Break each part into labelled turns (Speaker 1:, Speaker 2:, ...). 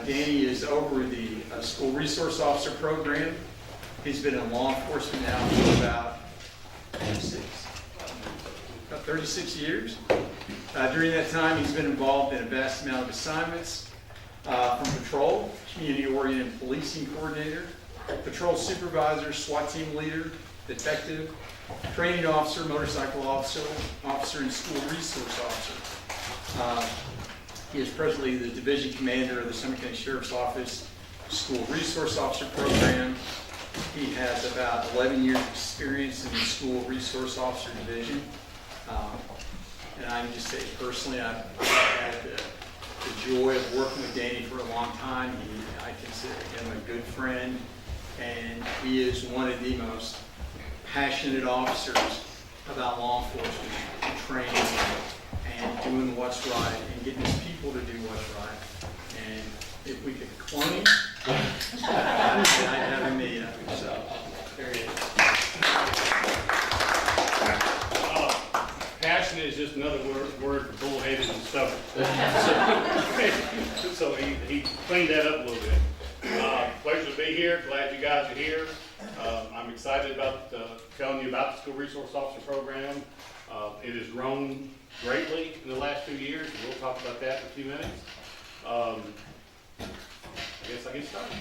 Speaker 1: Danny is over the School Resource Officer Program. He's been in law enforcement now for about 36 years. During that time, he's been involved in a vast amount of assignments, from patrol, community-oriented policing coordinator, patrol supervisor, SWAT team leader, detective, training officer, motorcycle officer, and school resource officer. He is presently the division commander of the Sumner County Sheriff's Office School Resource Officer Program. He has about 11 years of experience in the School Resource Officer Division. And I can just say personally, I've had the joy of working with Danny for a long time. I consider him a good friend, and he is one of the most passionate officers about law enforcement and training and doing what's right and getting his people to do what's right. And if we could clone him, I'd have him made up. So there he is.
Speaker 2: Passionate is just another word for bullheaded and stubborn. So he cleaned that up a little bit. Pleasure to be here. Glad you guys are here. I'm excited about telling you about the School Resource Officer Program. It has grown greatly in the last 2 years, and we'll talk about that in a few minutes. I guess I get started.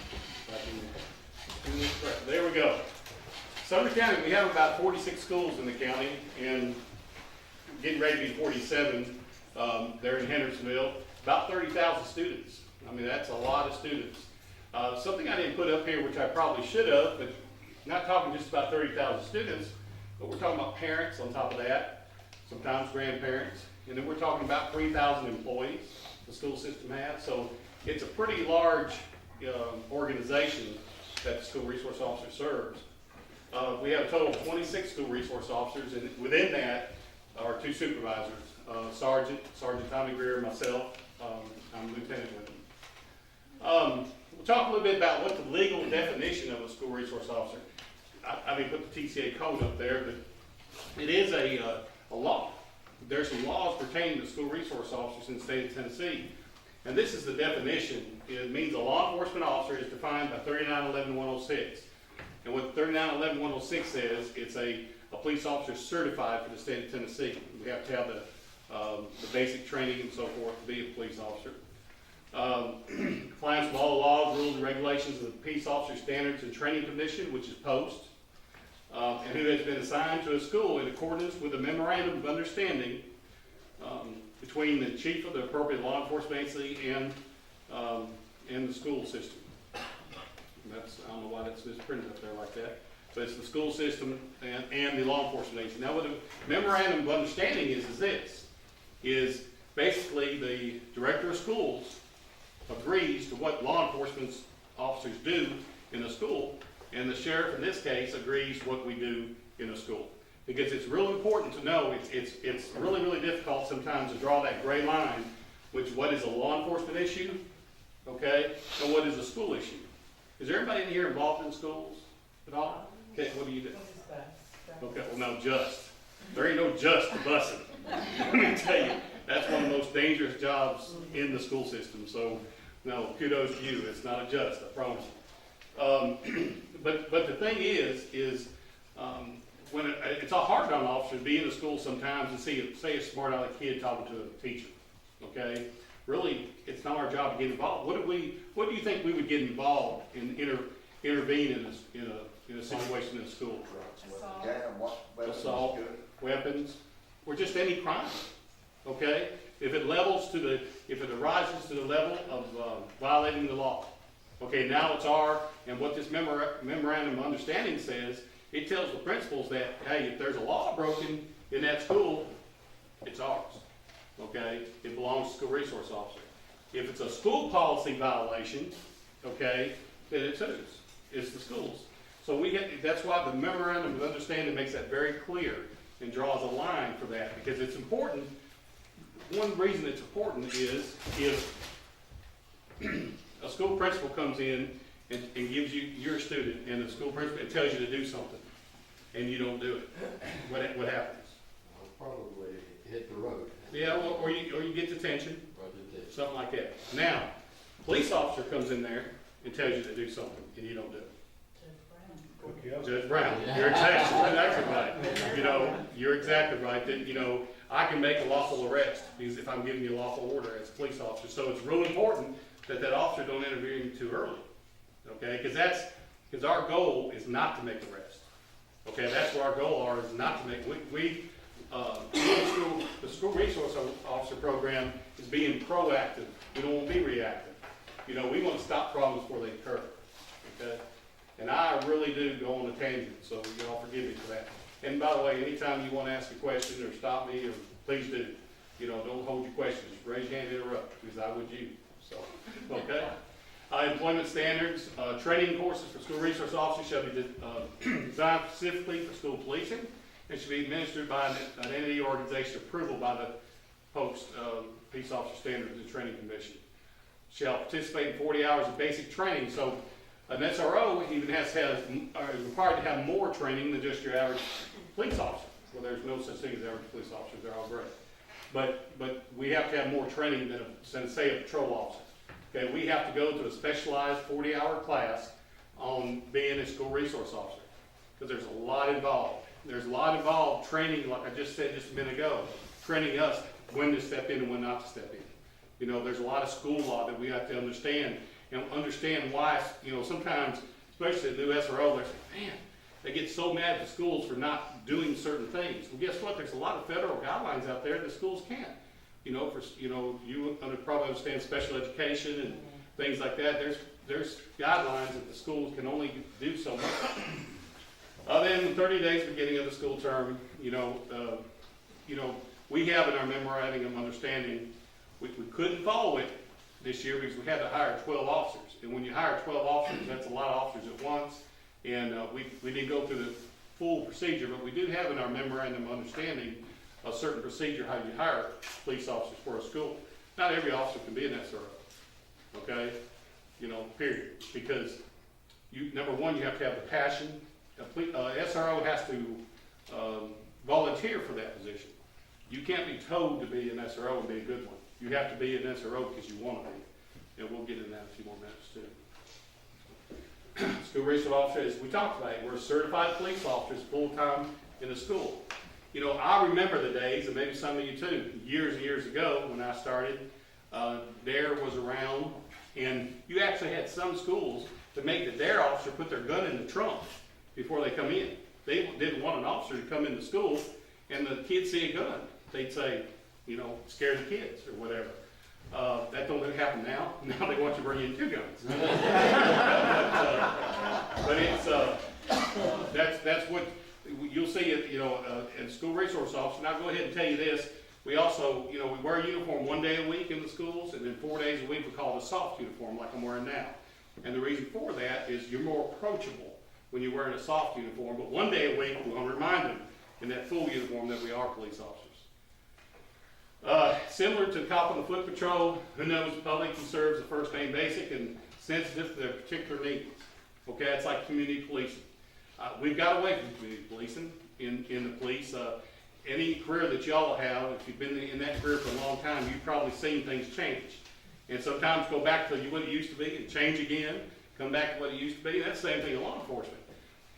Speaker 2: There we go. Sumner County, we have about 46 schools in the county, and getting ready to be 47. They're in Hendersonville. About 30,000 students. I mean, that's a lot of students. Something I didn't put up here, which I probably should have, but not talking just about 30,000 students, but we're talking about parents on top of that, sometimes grandparents, and then we're talking about 3,000 employees the school system has. So it's a pretty large organization that the school resource officer serves. We have a total of 26 school resource officers, and within that are 2 supervisors, Sergeant Tommy Greer, and myself. I'm lieutenant with him. We'll talk a little bit about what the legal definition of a school resource officer. I didn't put the TCA code up there, but it is a law. There's some laws pertaining to school resource officers in the state of Tennessee. And this is the definition. It means a law enforcement officer is defined by 3911-106. And what 3911-106 says, it's a police officer certified for the state of Tennessee. We have to have the basic training and so forth to be a police officer. Compliance with all laws, rules, and regulations of the Peace Officer Standards and Training Commission, which is POST, and who has been assigned to a school in accordance with a memorandum of understanding between the chief of the appropriate law enforcement agency and the school system. I don't know why that's printed up there like that. So it's the school system and the law enforcement agency. Now what the memorandum of understanding is basically the director of schools agrees to what law enforcement officers do in a school, and the sheriff in this case agrees what we do in a school. Because it's real important to know, it's really, really difficult sometimes to draw that gray line, which what is a law enforcement issue, okay, and what is a school issue. Is there anybody in here involved in schools at all? Okay, what do you do? Okay, well no, there ain't no just to bussing. Let me tell you, that's one of the most dangerous jobs in the school system. So, no, kudos to you. It's not a just, I promise you. But the thing is when it's a hard on an officer to be in the school sometimes and say a smart aleck kid talking to a teacher. Okay, really, it's not our job to get involved. What do you think we would get involved in intervene in a situation in a school? Assault, weapons, or just any crime. Okay, if it arises to the level of violating the law. Okay, now it's and what this memorandum of understanding says, it tells the principals that, hey, if there's a law broken in that school, it's ours. Okay, it belongs to the school resource officer. If it's a school policy violation, okay, then it's whose? It's the schools. So that's why the memorandum of understanding makes that very clear and draws a line for that, because it's important. One reason it's important is if a school principal comes in and gives your student, and the school principal and tells you to do something, and you don't do it, what happens?
Speaker 3: I'll probably hit the road.
Speaker 2: Yeah, or you get detention, something like that. Now, Police officer comes in there and tells you to do something, and you don't do it. Judge Brown, you're exactly right. You know, you're exactly right, that, you know, I can make a lawful arrest, because if I'm giving you a lawful order as a police officer. So it's real important that that officer don't intervene too early, okay? Because our goal is not to make arrests, okay? That's what our goal are, is not to make, the school resource officer program is being proactive. We don't want to be reactive. You know, we want to stop problems before they occur, okay? And I really do go on a tangent, so y'all forgive me for that. And by the way, anytime you want to ask a question or stop me, or please do. You know, don't hold your questions. Raise your hand, interrupt, because I would you. So, okay. Employment standards, training courses for school resource officers shall be designed specifically for school policing and should be administered by an entity or organization approval by the Post Peace Officer Standards and Training Commission. Shall participate in 40 hours of basic training. So an SRO even is required to have more training than just your average police officer. Well, there's no such thing as average police officers, they're all great. But we have to have more training than say a patrol officer. Okay, we have to go to a specialized 40-hour class on being a school resource officer, because there's a lot involved. There's a lot involved training, like I just said just a minute ago, training us when to step in and when not to step in. You know, there's a lot of school law that we have to understand, and understand why, you know, sometimes, especially the new SRO, they're saying, man, they get so mad at the schools for not doing certain things. Well, guess what? There's a lot of federal guidelines out there that schools can't. You know, you probably understand special education and things like that. There's guidelines that the schools can only do so much. Then 30 days beginning of the school term, we have in our memorandum of understanding, we couldn't follow it this year because we had to hire 12 officers. And when you hire 12 officers, that's a lot of officers at once. And we didn't go through the full procedure, but we do have in our memorandum of understanding a certain procedure how you hire police officers for a school. Not every officer can be an SRO, okay? You know, period. Because number one, you have to have the passion. SRO has to volunteer for that position. You can't be told to be an SRO and be a good one. You have to be an SRO because you want to be. And we'll get into that in a few more minutes too. School resource officers, we talked about it, we're certified police officers full-time in the school. You know, I remember the days, and maybe some of you too, years and years ago when I started, DARE was around, and you actually had some schools that make the DARE officer put their gun in the trunk before they come in. They didn't want an officer to come into school and the kids see a gun. They'd say, you know, scare the kids or whatever. That don't happen now. Now they want you to bring in two guns. But it's, that's what you'll see it, you know, in school resource officer. And I'll go ahead and tell you this. We also, you know, we wear a uniform 1 day a week in the schools, and then 4 days a week we call it a soft uniform like I'm wearing now. And the reason for that is you're more approachable when you're wearing a soft uniform, but 1 day a week we want to remind them in that full uniform that we are police officers. Similar to cop on the foot patrol, who knows the public who serves the first name basic and sensitive to their particular needs. Okay, it's like community policing. We've got away from community policing in the police. Any career that y'all have, if you've been in that career for a long time, you've probably seen things change. And sometimes go back to what it used to be and change again, come back to what it used to be. That's the same thing in law enforcement.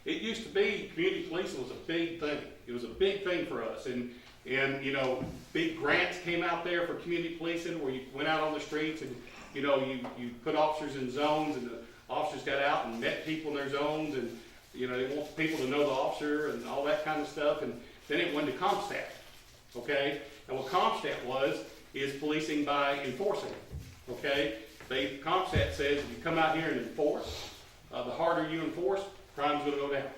Speaker 2: It used to be, community policing was a big thing. It was a big thing for us. And you know, big grants came out there for community policing where you went out on the streets and, you know, you put officers in zones and the officers got out and met people in their zones and, you know, they want people to know the officer and all that kind of stuff. And then it went to CompStat, okay? And what CompStat is policing by enforcing, okay? CompStat says if you come out here and enforce, the harder you enforce, crime's gonna go down.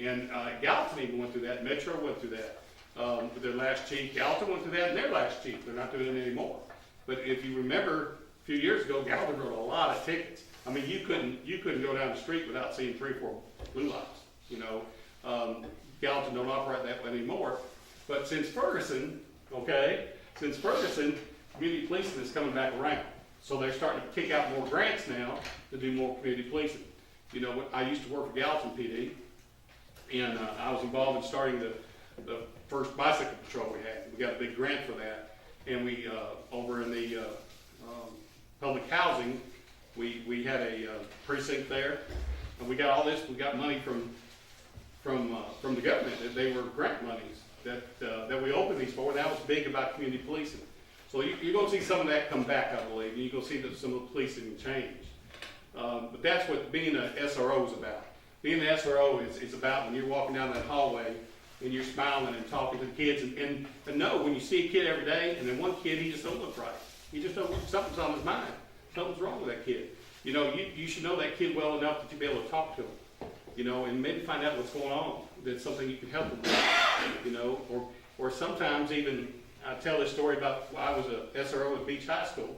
Speaker 2: And Gallatin even went through that, Metro went through that. With their last chief, Gallatin went through that in their last chief. They're not doing it anymore. But if you remember, a few years ago, Gallatin wrote a lot of tickets. I mean, you couldn't go down the street without seeing 3 or 4 blue lights. You know, Gallatin don't operate that way anymore. But since Ferguson, community policing is coming back around. So they're starting to kick out more grants now to do more community policing. You know, I used to work for Gallatin PD, and I was involved in starting the first bicycle patrol we had. We got a big grant for that, and we over in the public housing, we had a precinct there, and we got all this, we got money from the government, that they were grant monies that we opened these for, and that was big about community policing. So you're gonna see some of that come back, I believe, and you're gonna see that some of the policing change. But that's what being an SRO is about. Being an SRO is about when you're walking down that hallway and you're smiling and talking to the kids, and know when you see a kid every day, and then one kid, he just don't look right. He just don't look, something's on his mind. Something's wrong with that kid. You know, you should know that kid well enough that you'll be able to talk to him, you know, and maybe find out what's going on. That's something you can help them with, you know, or sometimes even, I tell this story about when I was a SRO at Beach High School.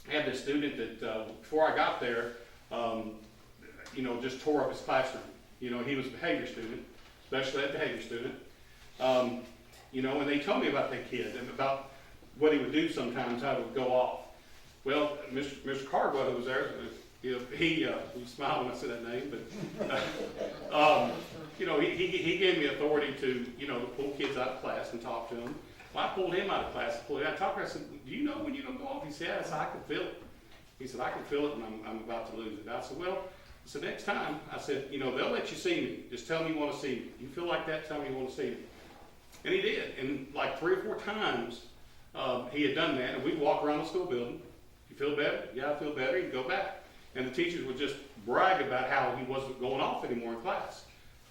Speaker 2: I had this student that, before I got there, you know, just tore up his classroom. You know, he was a behavior student, special ed behavior student. You know, and they told me about that kid and about what he would do sometimes, how it would go off. Well, Mr. Cardwell, who was there, he smiled when I said that name, but, you know, he gave me authority to, you know, to pull kids out of class and talk to them. Well, I pulled him out of class, I talked to him, I said, do you know when you don't go off? He said, yeah. I said, I can feel it. He said, I can feel it, and I'm about to lose it. I said, well, so next time, I said, you know, they'll let you see me. Just tell me you want to see me. You feel like that, tell me you want to see me. And he did. And like 3 or 4 times, he had done that, and we'd walk around the school building. You feel better? Yeah, I feel better. He'd go back. And the teachers would just brag about how he wasn't going off anymore in class.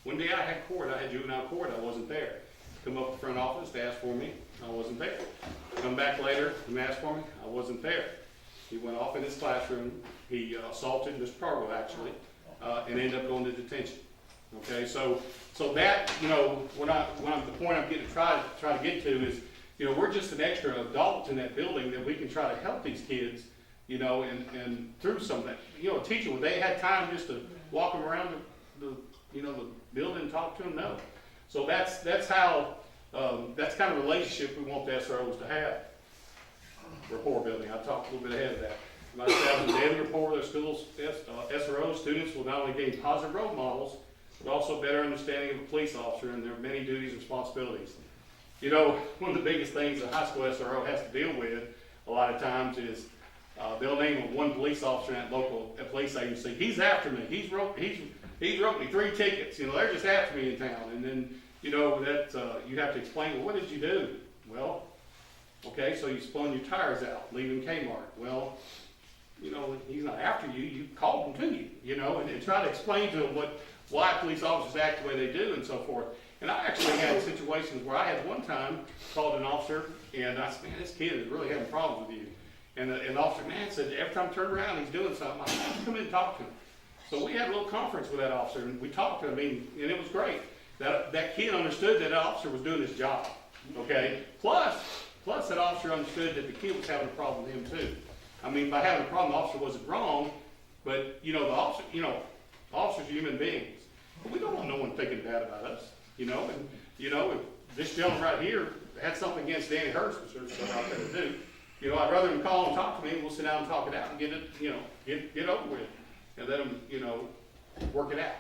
Speaker 2: One day I had court, I had juvenile court, I wasn't there. Come up to the front office to ask for me, I wasn't there. Come back later and ask for me, I wasn't there. He went off in his classroom, he assaulted Mr. Carwell actually, and ended up going to detention. Okay, so that, you know, the point I'm getting try to get to is, you know, we're just an extra adult in that building that we can try to help these kids, you know, and through some of that. You know, a teacher, would they had time just to walk them around the building and talk to them? No. So that's how, that's kind of relationship we want the SROs to have. Rapport building, I talked a little bit ahead of that. My staff daily rapport with their schools, SRO students will not only gain positive role models, but also better understanding of a police officer and their many duties and responsibilities. You know, one of the biggest things a high school SRO has to deal with a lot of times is they'll name one police officer in that local police agency. He's after me. He's wrote me 3 tickets. You know, they're just after me in town. And then, you know, that you have to explain, well, what did you do? Well, okay, so you spun your tires out, leaving Kmart. Well, you know, he's not after you. You called him to you, you know, and try to explain to him why police officers act the way they do and so forth. And I actually had situations where I had one time called an officer, and I said, man, this kid is really having problems with you. And the officer, man, said, every time I turn around, he's doing something. I said, come in and talk to him. So we had a little conference with that officer, and we talked to him, and it was great. That kid understood that officer was doing his job, okay? Plus that officer understood that the kid was having a problem with him too. I mean, by having a problem, the officer wasn't wrong, but, you know, officers are human beings. But we don't want no one thinking bad about us, you know? And, you know, if this gentleman right here had something against Danny Hurst, which there's stuff out there to do, you know, I'd rather him call and talk to me, and we'll sit down and talk it out and get it, you know, get over with, and let him, you know, work it out.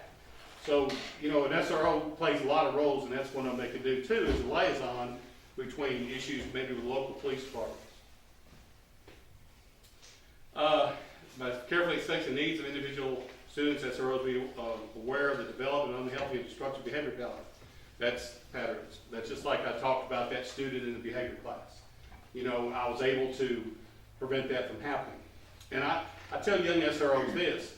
Speaker 2: So, you know, an SRO plays a lot of roles, and that's one of them they can do too, is a liaison between issues maybe with local police departments. By carefully assessing the needs of individual students, SROs be aware of the development of unhealthy and destructive behavior patterns. That's patterns. That's just like I talked about that student in the behavior class. You know, I was able to prevent that from happening. And I tell young SROs this,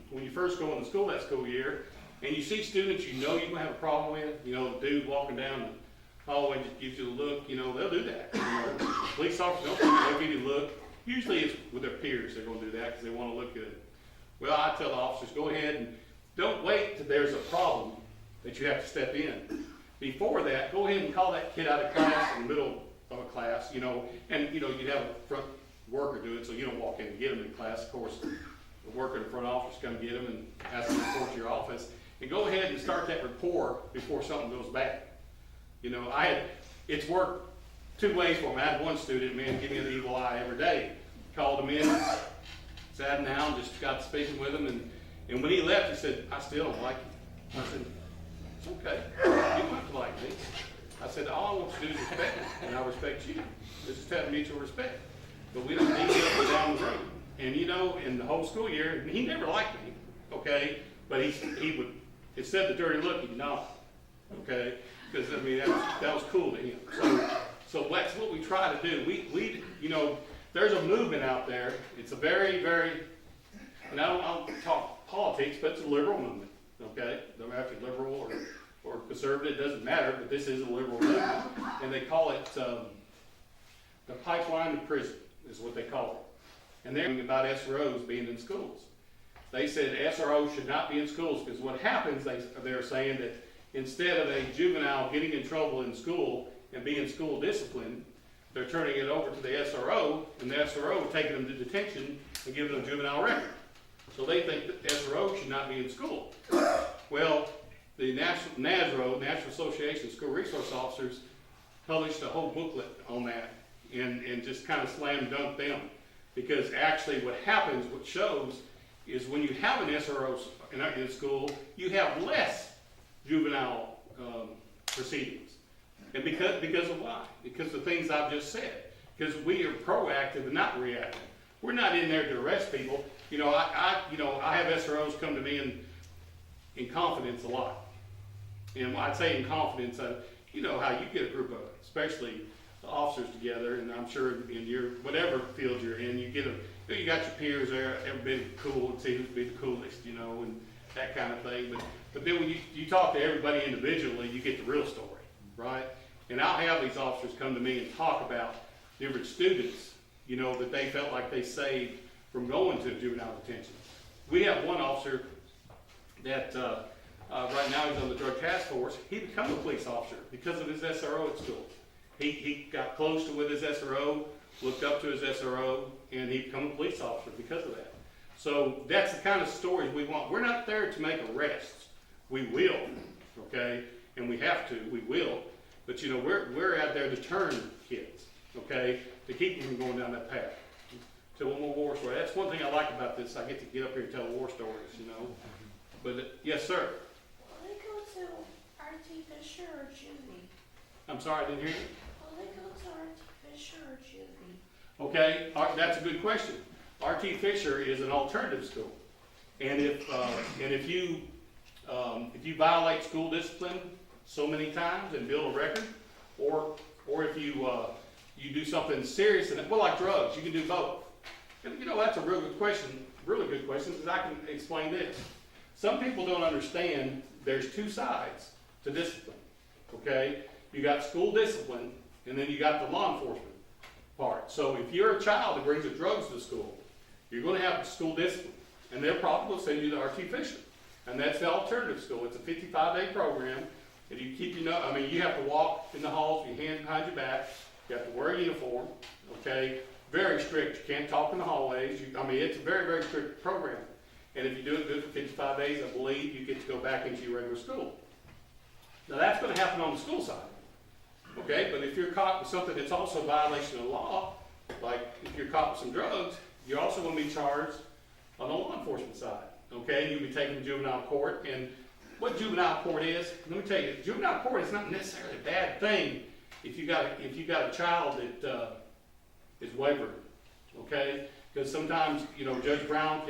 Speaker 2: when you first go into school that school year, and you see students you know you're going to have a problem with, you know, the dude walking down the hallway just gives you a look, you know, they'll do that. You know, police officers, they'll give you a look. Usually it's with their peers they're going to do that because they want to look good. Well, I tell the officers, go ahead and don't wait till there's a problem that you have to step in. Before that, go ahead and call that kid out of class in the middle of a class, you know, and, you know, you'd have a front worker do it so you don't walk in and get them in class. Of course, the worker in the front office come get them and ask them to report to your office. And go ahead and start that rapport before something goes bad. You know, it's worked 2 ways for me. I had one student, man, give me an evil eye every day. Called him in, sat him down, just got speaking with him, and when he left, he said, I still don't like you. I said, it's okay. You don't have to like me. I said, all I want you to do is respect me, and I respect you. This is having mutual respect. but we don't need to go down the road. And you know, in the whole school year, and he never liked me, okay? But he would, instead of the dirty look, he'd nod, okay? Because I mean, that was cool to him. So that's what we try to do. We you know, there's a movement out there. It's a very, very, and I don't talk politics, but it's a liberal movement, okay? No matter if you're liberal or conservative, it doesn't matter, but this is a liberal movement. And they call it the pipeline to prison, is what they call it. And they're talking about SROs being in schools. They said SROs should not be in schools because what happens, they're saying that instead of a juvenile getting in trouble in school and being school disciplined, they're turning it over to the SRO, and the SRO taking them to detention and giving them a juvenile record. So they think that the SRO should not be in school. Well, the National Association of School Resource Officers published a whole booklet on that and just kind of slam dunked them. Because actually what happens, what shows, is when you have an SRO in school, you have less juvenile proceedings. And because of why? Because of the things I've just said. Because we are proactive and not reactive. We're not in there to arrest people. You know, I have SROs come to me in confidence a lot. And when I say in confidence, you know how you get a group of, especially the officers together, and I'm sure in your, whatever field you're in, you got your peers there, everybody cool, and see who's been the coolest, you know, and that kind of thing. But then when you talk to everybody individually, you get the real story, right? And I'll have these officers come to me and talk about different students, you know, that they felt like they saved from going to juvenile detention. We have one officer that right now he's on the drug task force. He became a police officer because of his SRO at school. He got close with his SRO, looked up to his SRO, and he became a police officer because of that. So that's the kind of stories we want. We're not there to make arrests. We will, okay? And we have to, we will. But you know, we're out there to turn kids, okay? To keep them from going down that path. Tell one more war story. That's one thing I like about this. I get to get up here and tell war stories, you know. But yes, sir.
Speaker 3: Will they go to R.T. Fisher or Juvie?
Speaker 2: I'm sorry, I didn't hear you.
Speaker 3: Will they go to R.T. Fisher or Juvie?
Speaker 2: Okay, that's a good question. R.T. Fisher is an alternative school, and if you violate school discipline so many times and build a record, or if you do something serious, and well, like drugs, you can do both. And you know, that's a real good question. Really good question, because I can explain this. Some people don't understand there's two sides to discipline. Okay, you got school discipline, and then you got the law enforcement part. So if you're a child that brings the drugs to school, you're going to have school discipline, and they'll probably send you to R.T. Fisher, and that's the alternative school. It's a 55-day program, and you keep you have to walk in the halls with your hands behind your back. You have to wear a uniform. Okay, very strict. You can't talk in the hallways. It's a very, very strict program. And if you do it good for 55 days, I believe you get to go back into your regular school. Now that's going to happen on the school side. Okay, but if you're caught with something that's also a violation of law, like if you're caught with some drugs, you're also going to be charged on the law enforcement side. Okay, you'll be taken to juvenile court. And what juvenile court is, let me tell you, juvenile court is not necessarily a bad thing if you got a child that is wavering. Okay, because sometimes Judge Brown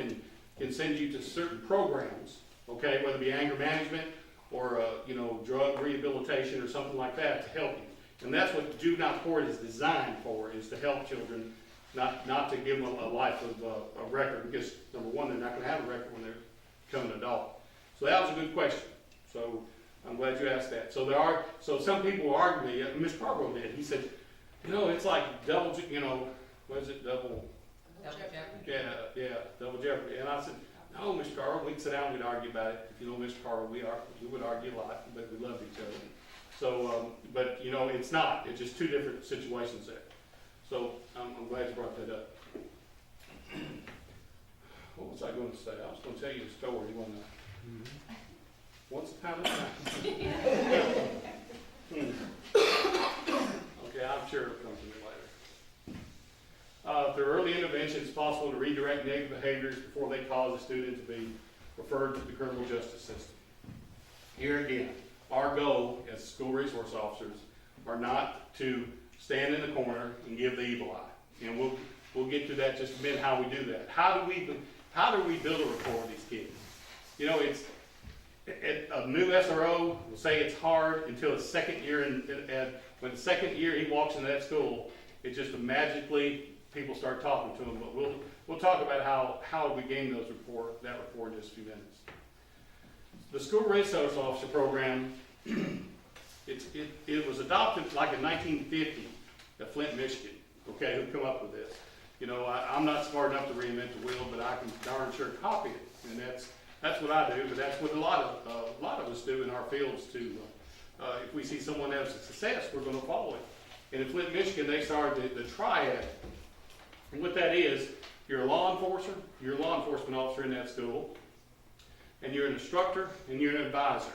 Speaker 2: can send you to certain programs. Okay, whether it be anger management or drug rehabilitation or something like that to help you. And that's what the juvenile court is designed for, is to help children, not to give them a life of a record, because number one, they're not going to have a record when they become an adult. So that was a good question. So I'm glad you asked that. So some people argue me, Mr. Carbo did, he said, it's like double, what is it, double jeopardy. Yeah, double jeopardy. And I said, no, Mr. Carbo, we'd sit down and we'd argue about it. If you know Mr. Carbo, we would argue a lot, but we loved each other. So, but it's not. It's just two different situations there. So I'm glad you brought that up. What was I going to say? I was going to tell you a story, wasn't I? Mm-hmm. Once upon a time. Okay, I'm sure it'll come to me later. Through early intervention, it's possible to redirect negative behaviors before they cause a student to be referred to the criminal justice system. Here again, our goal as school resource officers are not to stand in the corner and give the evil eye. And we'll get to that just a minute, how we do that. How do we build a rapport with these kids? You know, it's, a new SRO will say it's hard until his second year, and when the second year he walks into that school, it just magically, people start talking to him. But we'll talk about how we gain that rapport in just a few minutes. The School Resource Officer Program, it was adopted like in 1950 at Flint, Michigan. Okay, who come up with this? You know, I'm not smart enough to reinvent the wheel, but I can darn sure copy it, and that's what I do. But that's what a lot of us do in our fields too. If we see someone have success, we're going to follow it. And in Flint, Michigan, they started the triad. And what that is, you're a law enforcer, you're a law enforcement officer in that school, and you're an instructor, and you're an advisor.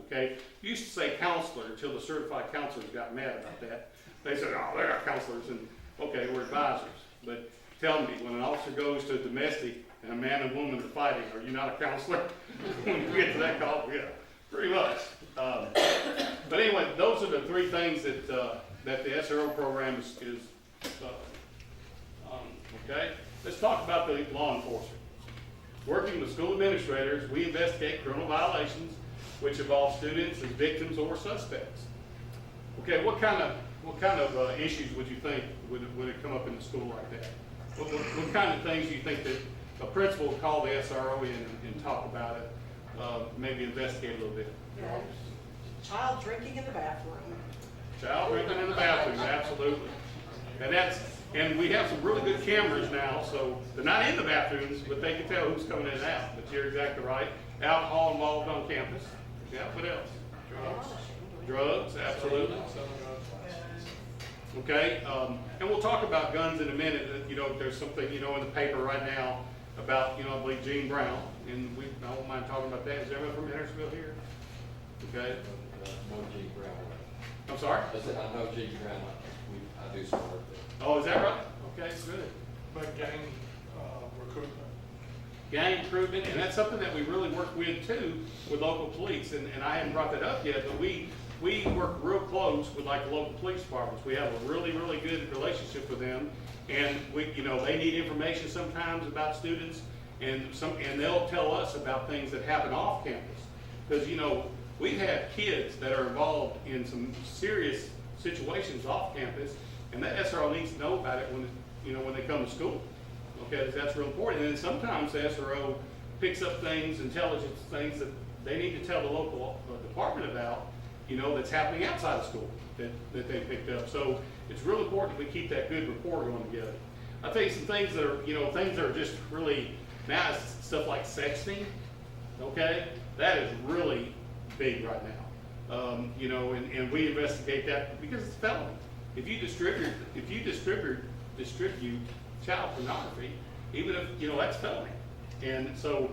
Speaker 2: Okay? You used to say counselor until the certified counselors got mad about that. They said, oh, they're not counselors, and okay, we're advisors. But tell me, when an officer goes to a domestic and a man and woman are fighting, are you not a counselor? When you get to that call, yeah, pretty much. But anyway, those are the three things that the SRO program is okay. Let's talk about the law enforcement. Working with school administrators, we investigate criminal violations which involve students as victims or suspects. Okay, what kind of issues would you think would it come up in the school like that? What kind of things do you think that a principal would call the SRO in and talk about it, maybe investigate a little bit?
Speaker 4: Yeah. Child drinking in the bathroom.
Speaker 2: Child drinking in the bathroom, absolutely. And we have some really good cameras now, so they're not in the bathrooms, but they can tell who's coming in and out. But you're exactly right. Alcohol involved on campus. Yeah, what else? Drugs, absolutely. Okay, and we'll talk about guns in a minute. You know, there's something, you know, in the paper right now about, you know, I believe Gene Brown, and I don't mind talking about that. Is everyone from Hendersonville here? Okay.
Speaker 5: No G Brown.
Speaker 2: I'm sorry?
Speaker 5: I said, I know G Brown. I do some work there.
Speaker 2: Oh, is that right? Okay, good.
Speaker 6: But gang recruitment.
Speaker 2: Gang recruitment, and that's something that we really work with too, with local police, and I haven't brought that up yet, but we work real close with like the local police departments. We have a really, really good relationship with them, and you know, they need information sometimes about students, and they'll tell us about things that happen off campus, because you know, we've had kids that are involved in some serious situations off campus, and that SRO needs to know about it when they come to school. Okay, that's real important. And then sometimes the SRO picks up things, intelligence things that they need to tell the local department about, you know, that's happening outside of school that they picked up. So it's really important that we keep that good rapport going together. I'll tell you some things that are, you know, things that are just really, now it's stuff like sexting, okay? That is really big right now. You know, and we investigate that because it's felony. If you distribute child pornography, even if, you know, that's felony. And so,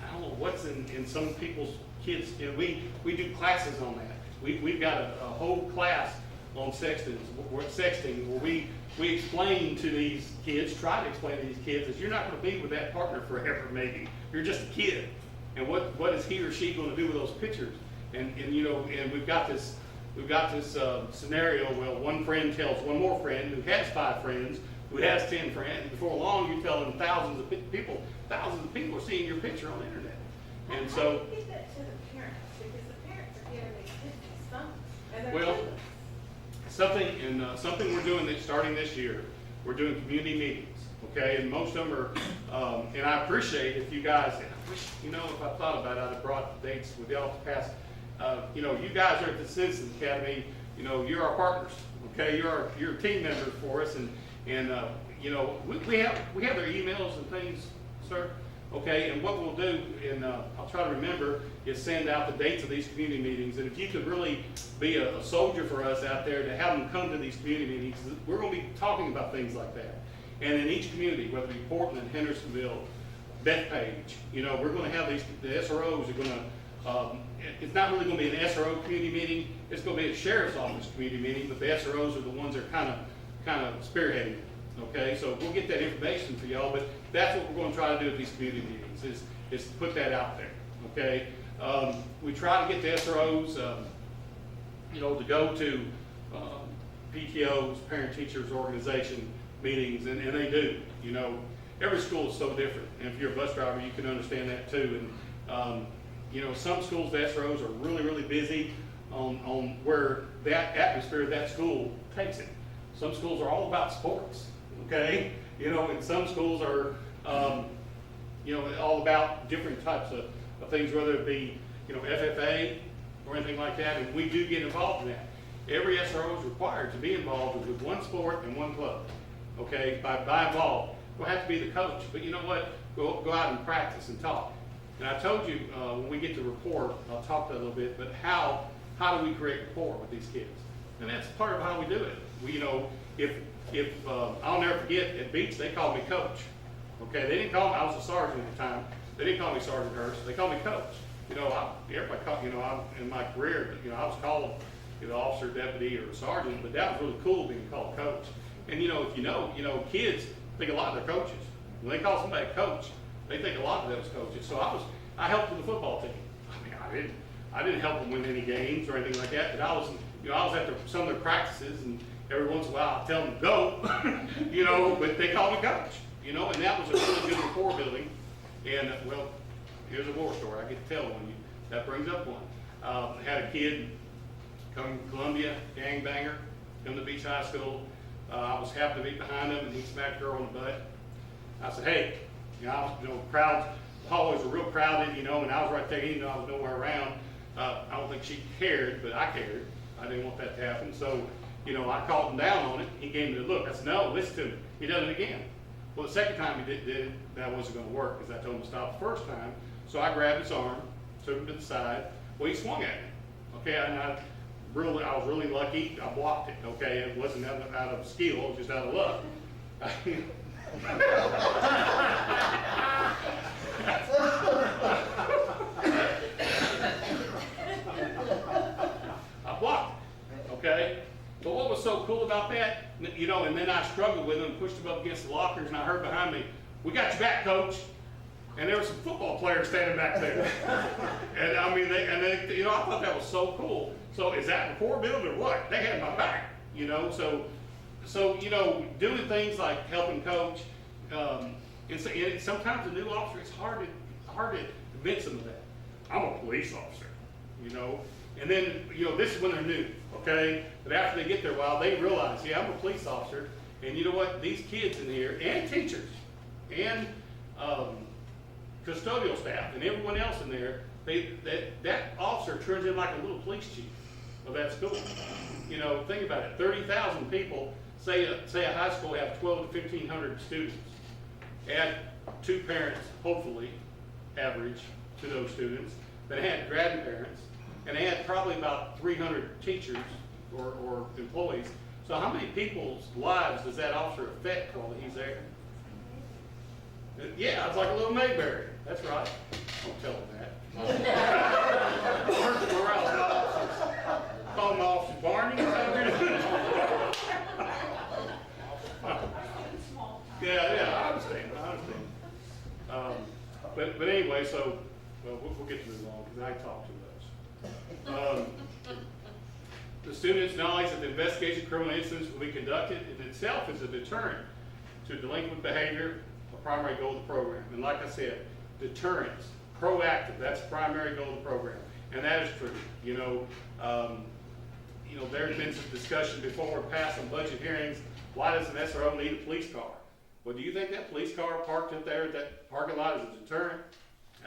Speaker 2: I don't know what's in some people's kids, you know, we do classes on that. We've got a whole class on sexting where we explain to these kids, try to explain to these kids that you're not going to be with that partner forever, maybe. You're just a kid. And what is he or she going to do with those pictures? And you know, and we've got this scenario where one friend tells one more friend who has 5 friends, who has 10 friends. Before long, you're telling thousands of people are seeing your picture on the internet. And so,
Speaker 3: How do you get that to the parents? Because the parents are giving these kids something, and they're
Speaker 2: well,
Speaker 3: clueless.
Speaker 2: something we're doing starting this year. We're doing community meetings, okay? And most of them are, and I appreciate if you guys, and I wish, you know, if I thought about it, I'd have brought dates with y'all to pass. You know, you guys are at the Ciziten Academy. You know, you're our partners, okay? You're team members for us, and you know, we have their emails and things, sir. Okay, and what we'll do, and I'll try to remember, is send out the dates of these community meetings. And if you could really be a soldier for us out there to have them come to these community meetings, we're going to be talking about things like that. And in each community, whether it be Portland, Hendersonville, Bethpage, you know, we're going to have the SROs are going to, it's not really going to be an SRO community meeting, it's going to be a sheriff's office community meeting, but the SROs are the ones that are kind of spearheading it. Okay, so we'll get that information for y'all, but that's what we're going to try to do at these community meetings, is to put that out there, okay? We try to get the SROs, you know, to go to PTOs, parent-teachers organization meetings, and they do, you know. Every school is so different, and if you're a bus driver, you can understand that too. And, you know, some schools, the SROs are really, really busy on where that atmosphere of that school takes it. Some schools are all about sports, okay? You know, and some schools are, you know, all about different types of things, whether it be, you know, FFA or anything like that, and we do get involved in that. Every SRO is required to be involved with one sport and one club, okay? By involved, we'll have to be the coach, but you know what? Go out and practice and talk. And I told you, when we get to rapport, I'll talk to that a little bit, but how do we create rapport with these kids? And that's part of how we do it. We, you know, if I'll never forget, at Beach, they called me coach. Okay, they didn't call me, I was a sergeant at the time, they didn't call me Sergeant Hurst, they called me coach. You know, everybody called, you know, in my career, you know, I was called, you know, officer, deputy, or sergeant, but that was really cool being called coach. And you know, if you know, kids think a lot of their coaches. When they call somebody a coach, they think a lot of those coaches. So I helped with the football team. I mean, I didn't help them win any games or anything like that, but I was at some of their practices, and every once in a while I tell them to go, you know, but they call me coach, you know, and that was a really good rapport building. And well, here's a war story. I get to tell one. That brings up one. I had a kid come from Columbia, gangbanger, come to Beach High School. I was happy to be behind him, and he smacked a girl on the butt. I said, hey, you know, crowds, the hallways were real crowded, you know, and I was right there, you know, I was nowhere around. I don't think she cared, but I cared. I didn't want that to happen. So, you know, I called him down on it. He gave me the look. I said, no, listen to me. He does it again. Well, the second time he did it, that wasn't going to work, because I told him to stop the first time. So I grabbed his arm, took him to the side. Well, he swung at me. Okay, and I was really lucky. I blocked it. Okay, it wasn't out of skill, it was just out of luck. I blocked it. Okay, but what was so cool about that, you know, and then I struggled with him, pushed him up against the lockers, and I heard behind me, "We got your back, coach." And there were some football players standing back there. And I mean, they, you know, I thought that was so cool. So is that rapport building or what? They had my back, you know. So you know, doing things like helping coach, and sometimes a new officer, it's hard to convince them of that. I'm a police officer, you know. And then, you know, this is when they're new, okay? But after they get there a while, they realize, yeah, I'm a police officer. And you know what? These kids in here, and teachers, and custodial staff, and everyone else in there, that officer turns in like a little police chief of that school. You know, think about it. 30,000 people. Say a high school have 1,200 to 1,500 students. Add 2 parents, hopefully, average to those students. Then add grandparents, and add probably about 300 teachers or employees. So how many people's lives does that officer affect while he's there? Yeah, it's like a little Mayberry. That's right. Don't tell him that. Where's the morale of officers? Call him Officer Barney. Yeah, I understand. But anyway, so we'll get to move on because I talk too much. The students' knowledge that the investigation of criminal incidents will be conducted in itself is a deterrent to delinquent behavior, a primary goal of the program. And like I said, deterrence, proactive, that's the primary goal of the program. And that is true. You know, there's been some discussion before we're passing budget hearings. Why does an SRO need a police car? Well, do you think that police car parked up there at that parking lot is a deterrent?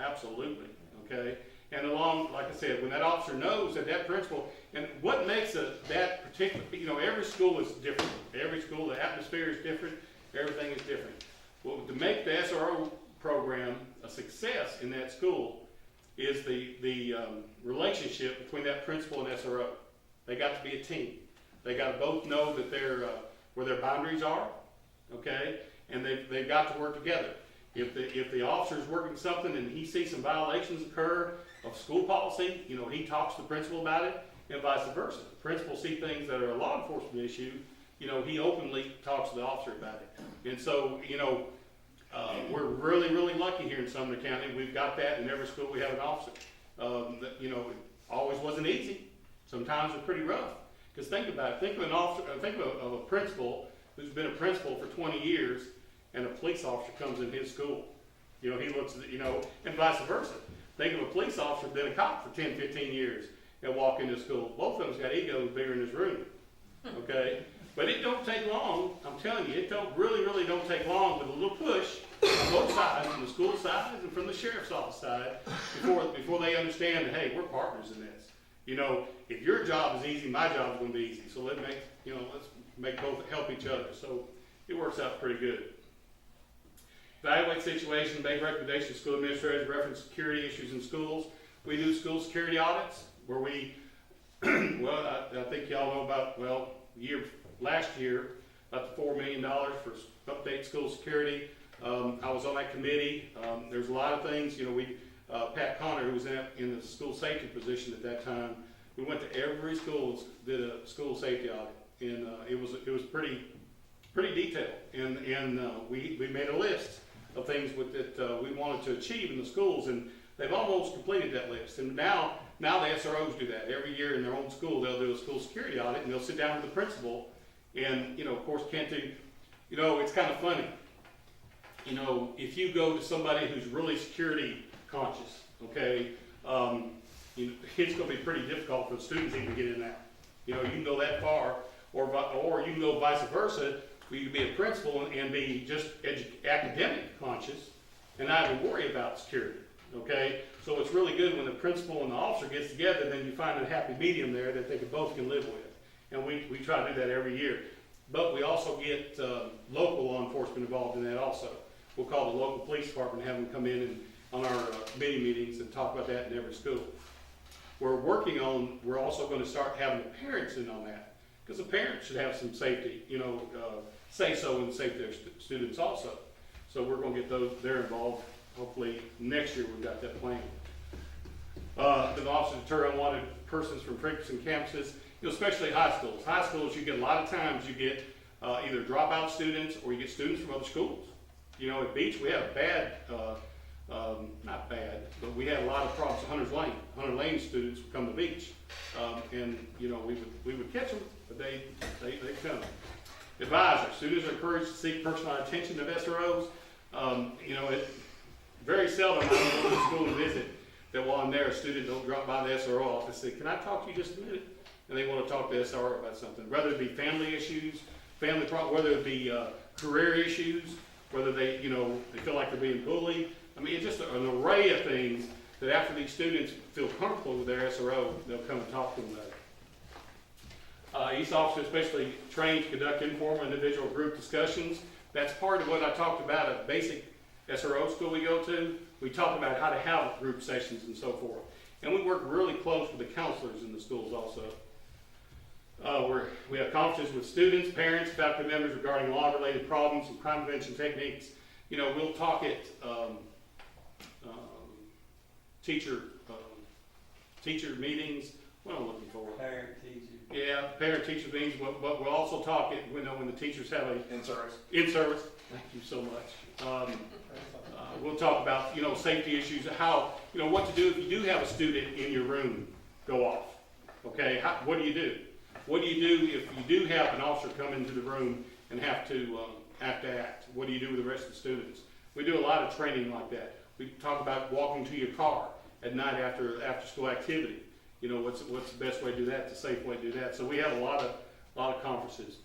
Speaker 2: Absolutely, okay? And along, like I said, when that officer knows that principal, and what makes that particular, you know, every school is different. Every school, the atmosphere is different, everything is different. Well, to make the SRO program a success in that school is the relationship between that principal and SRO. They got to be a team. They got to both know that where their boundaries are, okay? And they've got to work together. If the officer's working something and he sees some violations occur of school policy, you know, he talks to the principal about it, and vice versa. The principal sees things that are a law enforcement issue, you know, he openly talks to the officer about it. And so, you know, we're really, really lucky here in Sumner County. We've got that in every school we have an officer. You know, it always wasn't easy. Sometimes it's pretty rough. Because think about it. Think of an officer. Think of a principal who's been a principal for 20 years and a police officer comes in his school. He looks at, and vice versa. Think of a police officer who's been a cop for 10, 15 years and walk into school. Both of them's got egos bigger in this room, okay? But it don't take long, I'm telling you, it really don't take long with a little push on both sides, from the school side and from the sheriff's office side, before they understand that, hey, we're partners in this. If your job is easy, my job is going to be easy. So let's make both help each other. So it works out pretty good. Evaluate situation, make recommendations to school administrators, reference security issues in schools. We do school security audits where we, I think y'all know about, last year, about the $4 million for update school security. I was on that committee. There's a lot of things, Pat Connor, who was in the school safety position at that time, we went to every school, did a school safety audit, and it was pretty detailed. And we made a list of things that we wanted to achieve in the schools, and they've almost completed that list. And now the SROs do that every year in their own school. They'll do a school security audit, and they'll sit down with the principal, and of course, can't do. It's kind of funny. If you go to somebody who's really security conscious, okay, it's going to be pretty difficult for the students even to get in that. You can go that far, or you can go vice versa, where you can be a principal and be just academic conscious and not even worry about security, okay? So it's really good when the principal and the officer gets together, then you find a happy medium there that they both can live with. And we try to do that every year. But we also get local law enforcement involved in that also. We'll call the local police department and have them come in and on our committee meetings and talk about that in every school. We're also going to start having the parents in on that, because the parents should have some safety, say so and save their students also. So we're going to get they're involved. Hopefully next year we've got that plan. The officer to deter unwanted persons from frequenting campuses, especially high schools. High schools, you get a lot of times you get either dropout students or you get students from other schools. At Beach we had a bad, not bad, but we had a lot of problems at Hunter's Lane. Hunter Lane students would come to Beach, and we would catch them, but they come. Advisors, students are encouraged to seek personal attention of SROs. It very seldom I go to the school to visit that while I'm there, a student don't drop by the SRO office and say, "Can I talk to you just a minute?" And they want to talk to the SRO about something, whether it be family issues, family problems, whether it be career issues, whether they feel like they're being bullied. I mean, it's just an array of things that after these students feel comfortable with their SRO, they'll come and talk to them about it. Each officer especially trained to conduct informal individual group discussions. That's part of what I talked about at basic SRO school we go to. We talk about how to have group sessions and so forth. And we work really close with the counselors in the schools also. We have conferences with students, parents, faculty members regarding law-related problems and crime prevention techniques. We'll talk at teacher meetings. What am I looking for?
Speaker 5: Parent-teacher.
Speaker 2: Yeah, parent-teacher meetings, but we'll also talk at, when the teachers have a...
Speaker 5: In-service.
Speaker 2: In-service. Thank you so much. We'll talk about, safety issues, how, what to do if you do have a student in your room go off. Okay, what do you do? What do you do if you do have an officer come into the room and have to act? What do you do with the rest of the students? We do a lot of training like that. We talk about walking to your car at night after school activity. What's the best way to do that? It's a safe way to do that. So we have a lot of conferences.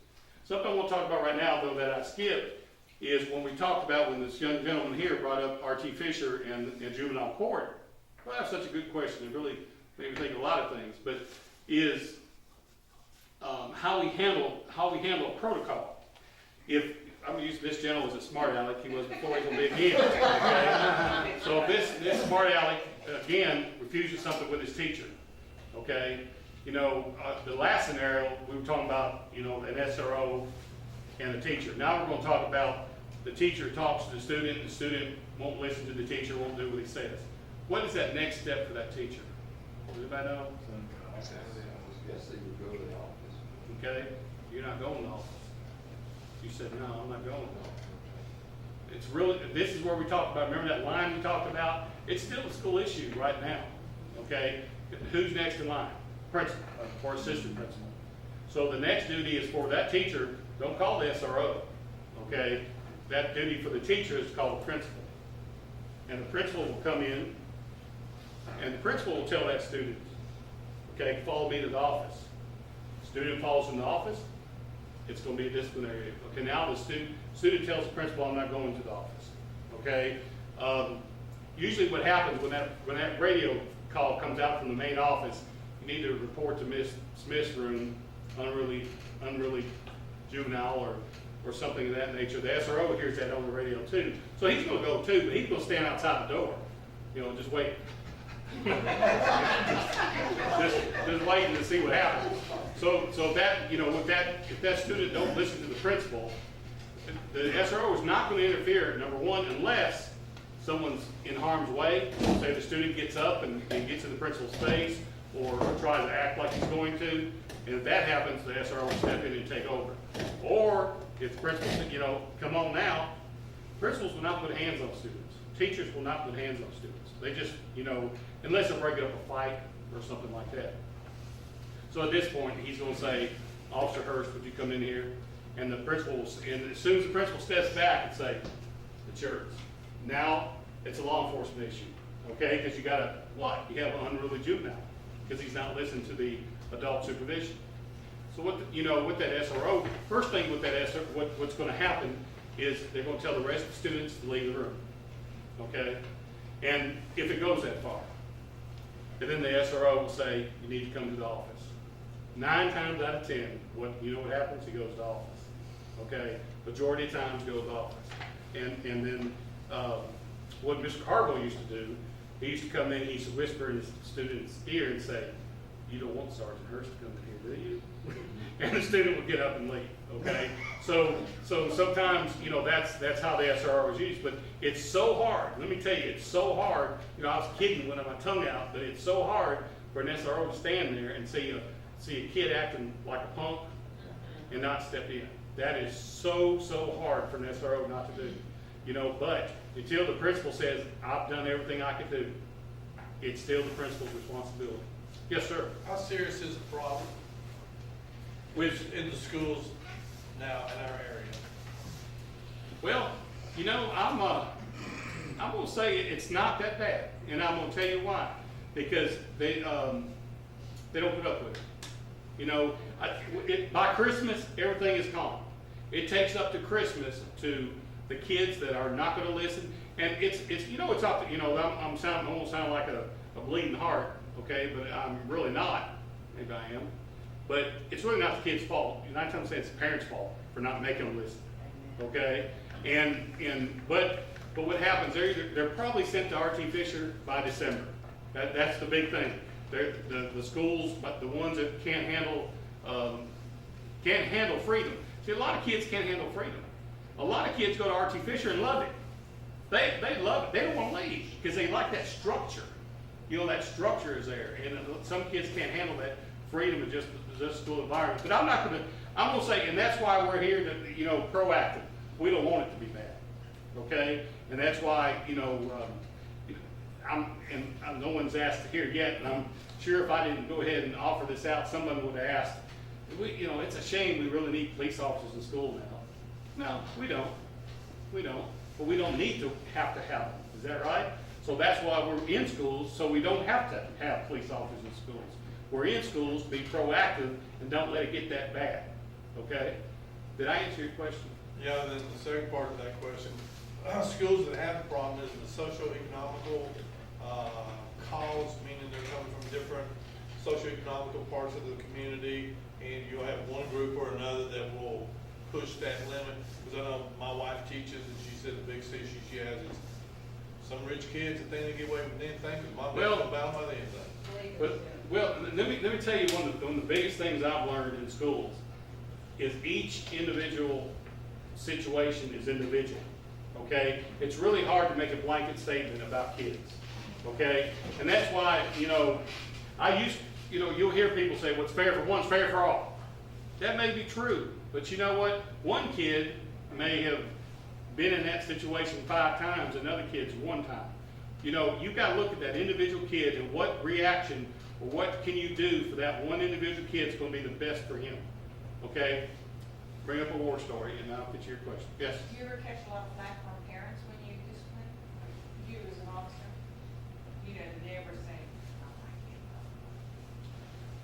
Speaker 2: Something I want to talk about right now, though, that I skipped is when we talked about when this young gentleman here brought up R.T. Fisher and juvenile court. Well, that's such a good question. It really made me think of a lot of things. But is how we handle a protocol. If I'm using this gentleman as a smart aleck, he was before he's gonna be again. Okay? So if this smart aleck again refuses something with his teacher, okay? The last scenario we were talking about, an SRO and a teacher. Now we're going to talk about the teacher talks to the student won't listen to the teacher, won't do what he says. What is that next step for that teacher? Does anybody know?
Speaker 5: I guess they would go to the office.
Speaker 2: Okay, you're not going to the office. You said, no, I'm not going to the office. It's really, this is where we talked about, remember that line we talked about? It's still a school issue right now, okay? Who's next in line? Principal or assistant principal. So the next duty is for that teacher Don't call the SRO, okay? That duty for the teacher is called the principal. And the principal will come in, and the principal will tell that student, okay, follow me to the office. Student follows in the office, it's gonna be a disciplinary. Okay, now the student tells the principal, I'm not going to the office, okay? Usually what happens when that radio call comes out from the main office, you need to report to Miss Smith's room, unruly juvenile or something of that nature. The SRO hears that on the radio too. So he's gonna go too, but he's gonna stand outside the door, just wait. just waiting to see what happens. So that, if that student don't listen to the principal, the SRO is not gonna interfere, number one, unless someone's in harm's way. Say the student gets up and gets in the principal's face or tries to act like he's going to. And if that happens, the SRO will step in and take over. Or if the principal said, come on now, principals will not put hands on students. Teachers will not put hands on students. They just, unless they're breaking up a fight or something like that. So at this point, he's going to say, Officer Hurst, would you come in here? And the principal, and as soon as the principal steps back and say, it's yours. Now, it's a law enforcement issue, okay? Because you have an unruly juvenile because he's not listening to the adult supervision. So with that SRO, first thing with that SRO, what's going to happen is they're going to tell the rest of the students to leave the room, okay? And if it goes that far, and then the SRO will say, you need to come to the office. 9 times out of 10, what happens? He goes to the office, okay? Majority of times goes to the office. And then what Mr. Cargill used to do, he used to come in, he used to whisper in the student's ear and say, you don't want Sergeant Hurst to come in here, do you? And the student would get up and leave, okay? So sometimes, that's how the SRO is used, but it's so hard. Let me tell you, it's so hard. I was kidding when I had my tongue out, but it's so hard for an SRO to stand there and see a kid acting like a punk and not step in. That is so hard for an SRO not to do. But until the principal says, I've done everything I could do, it's still the principal's responsibility. Yes, sir.
Speaker 6: How serious is the problem in the schools now in our area?
Speaker 2: Well, I'm going to say it's not that bad, and I'm going to tell you why. Because they don't put up with it. By Christmas, everything is calm. It takes up to Christmas to the kids that are not going to listen, and it's up to I'm almost sound like a bleeding heart, okay, but I'm really not. Maybe I am, but it's really not the kid's fault. 9 times it's the parents' fault for not making them listen, okay, but what happens? They're probably sent to R.T. Fisher by December. That's the big thing. The schools, but the ones that can't handle freedom. See, a lot of kids can't handle freedom. A lot of kids go to R.T. Fisher and love it. They love it. They don't want to leave because they like that structure. That structure is there. And some kids can't handle that freedom of just school environment. But I'm going to say, and that's why we're here to, proactive. We don't want it to be bad. Okay? And that's why, no one's asked to hear yet, and I'm sure if I didn't go ahead and offer this out, someone would have asked, it's a shame we really need police officers in school now. No, we don't. But we don't need to have them. Is that right? So that's why we're in schools, so we don't have to have police officers in schools. We're in schools to be proactive and don't let it get that bad. Okay? Did I answer your question?
Speaker 6: Yeah, then the second part of that question, schools that have a problem is the socioeconomical cause, meaning they're coming from different socioeconomical parts of the community, and you'll have one group or another that will push that limit. Because I know my wife teaches, and she said the biggest issue she has is some rich kids that think they get away with anything because my baby's not bound by anything.
Speaker 2: Well, let me tell you one of the biggest things I've learned in schools is each individual situation is individual. Okay, it's really hard to make a blanket statement about kids. Okay, and that's why you'll hear people say what's fair for one's fair for all. That may be true, but you know what? One kid may have been in that situation 5 times, another kid's 1 time. You've got to look at that individual kid and what reaction or what can you do for that one individual kid is going to be the best for him. Okay? bring up a war story, and I'll get to your question. Yes?
Speaker 3: Do you ever catch a lot of flack from parents when you discipline? You as an officer? You know, never say, "Oh, I can't."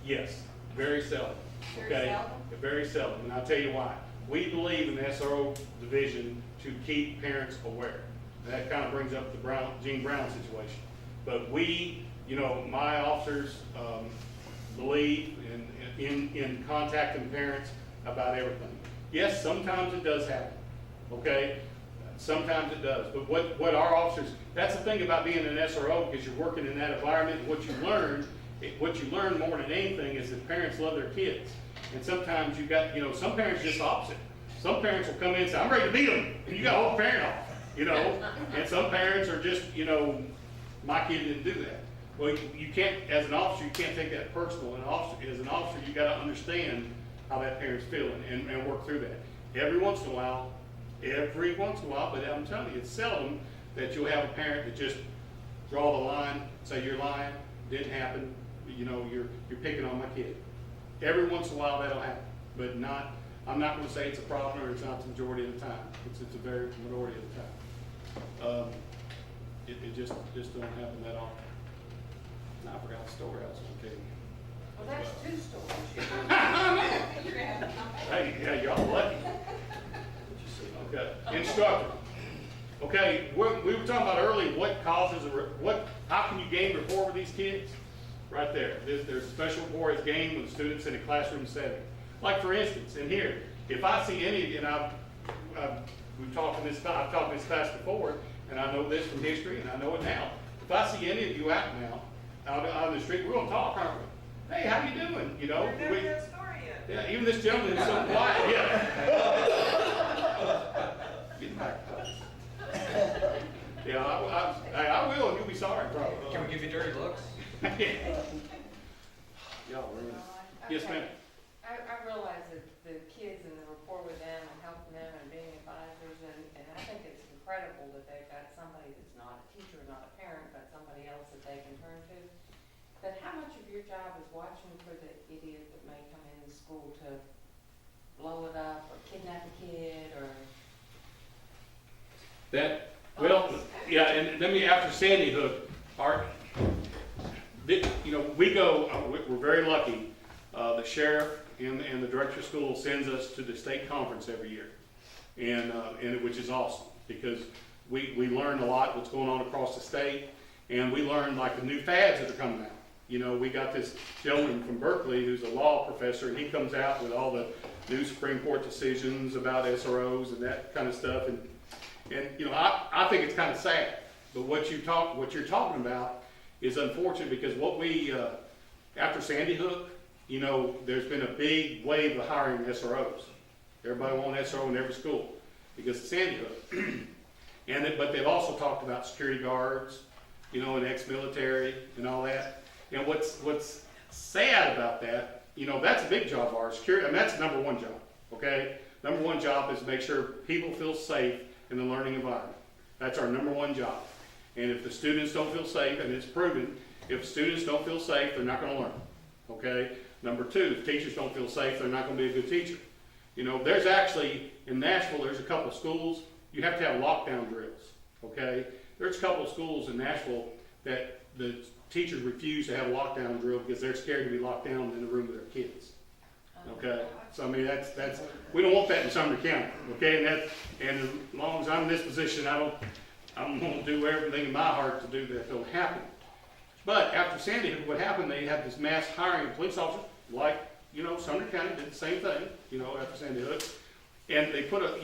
Speaker 2: Yes, very seldom.
Speaker 3: Very
Speaker 2: Okay?
Speaker 3: seldom?
Speaker 2: Very seldom, and I'll tell you why. We believe in the SRO division to keep parents aware. That kind of brings up the Gene Brown situation. But we, you know, my officers believe in contacting parents about everything. Yes, sometimes it does happen, okay? Sometimes it does. But what our officers, that's the thing about being an SRO, because you're working in that environment, and what you learn more than anything is that parents love their kids. And sometimes you got, you know, some parents just opposite. Some parents will come in and say, I'm ready to beat them, and you got to hold the parent off, you know? And some parents are just, you know, my kid didn't do that. Well, you can't, as an officer, you can't take that personal. As an officer, you got to understand how that parent's feeling and work through that. Every once in a while, but I'm telling you, it's seldom that you'll have a parent that just draw the line, say you're lying, didn't happen, you know, you're picking on my kid. Every once in a while that'll happen, but not, I'm not going to say it's a problem or it's not the majority of the time. It's a very minority of the time. It just don't happen that often. And I forgot the story I was going to tell you.
Speaker 3: Well, that's two stories. You're gonna have to come back.
Speaker 2: Hey, yeah, y'all lucky. Okay, instructor. Okay, we were talking about earlier what causes how can you gain rapport with these kids? Right there. There's a special rapport is gained with the students in a classroom setting. Like for instance, in here, if I see any of you, and I've talked in this class before, and I know this from history, and I know it now. If I see any of you out now, out on the street, we're gonna talk, aren't we? Hey, how you doing? You know,
Speaker 3: We've never heard a story yet.
Speaker 2: yeah, even this gentleman is so quiet. Yeah. Get back. Yeah, I will, and you'll be sorry, probably.
Speaker 5: Can we give you dirty looks?
Speaker 2: Y'all ruined it. Yes, ma'am.
Speaker 7: I realize that the kids and the rapport with them and helping them and being advisors, and I think it's incredible that they've got somebody that's not a teacher, not a parent, but somebody else that they can turn to. But how much of your job is watching for the idiot that may come in school to blow it up or kidnap a kid or?
Speaker 2: That, well, yeah, and let me, after Sandy Hook, you know, we're very lucky. The sheriff and the director of school sends us to the state conference every year, and which is awesome because we learn a lot what's going on across the state, and we learn like the new fads that are coming out. You know, we got this gentleman from Berkeley who's a law professor, and he comes out with all the new Supreme Court decisions about SROs and that kind of stuff, and you know, I think it's kind of sad, but what you're talking about is unfortunate because what we after Sandy Hook, you know, there's been a big wave of hiring SROs. Everybody wants SRO in every school because of Sandy Hook. But they've also talked about security guards, you know, and ex-military and all that. And what's sad about that, you know, that's a big job of ours. Security, and that's the number one job, okay? Number one job is to make sure people feel safe in the learning environment. That's our number one job. And if the students don't feel safe, and it's proven, if students don't feel safe, they're not going to learn, okay? Number two, if teachers don't feel safe, they're not going to be a good teacher. You know, there's actually, in Nashville, there's a couple of schools, you have to have lockdown drills, okay? There's a couple of schools in Nashville that the teachers refuse to have a lockdown drill because they're scared to be locked down in the room with their kids, okay? So, I mean, that's we don't want that in Sumner County, okay? And as long as I'm in this position, I'm going to do everything in my heart to do that don't happen. But after Sandy Hook, what happened, they had this mass hiring of police officers, like, you know, Sumner County did the same thing, you know, after Sandy Hook. And they put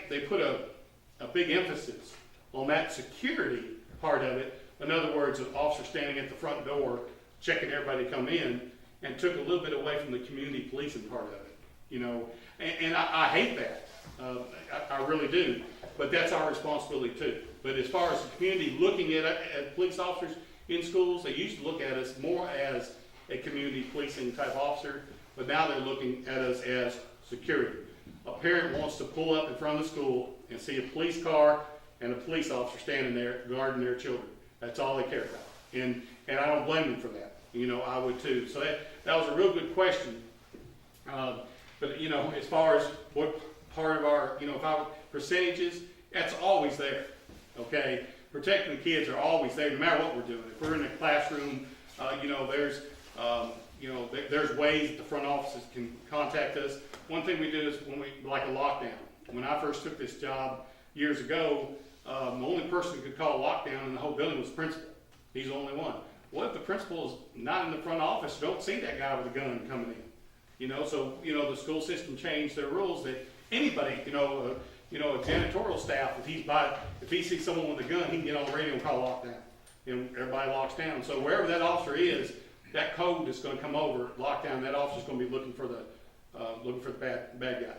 Speaker 2: they put a big emphasis on that security part of it. In other words, an officer standing at the front door, checking everybody to come in, and took a little bit away from the community policing part of it, you know. And I hate that. I really do. But that's our responsibility too. But as far as the community looking at police officers in schools, they used to look at us more as a community policing type officer, but now they're looking at us as security. A parent wants to pull up in front of the school and see a police car and a police officer standing there guarding their children. That's all they care about. And I don't blame them for that. You know, I would too. So that was a real good question. But, you know, as far as what part of our, you know, if our percentages, that's always there, okay? Protecting the kids are always there, no matter what we're doing. If we're in a classroom, you know, there's ways that the front offices can contact us. One thing we do is when we, like a lockdown. When I first took this job years ago, the only person who could call a lockdown in the whole building was the principal. He's the only one. What if the principal is not in the front office, don't see that guy with a gun coming in? You know, so, you know, the school system changed their rules that anybody, a janitorial staff, if he sees someone with a gun, he can get on the radio and call lockdown. And everybody locks down. So wherever that officer is, that code is gonna come over, lockdown, that officer's gonna be looking for the bad guy.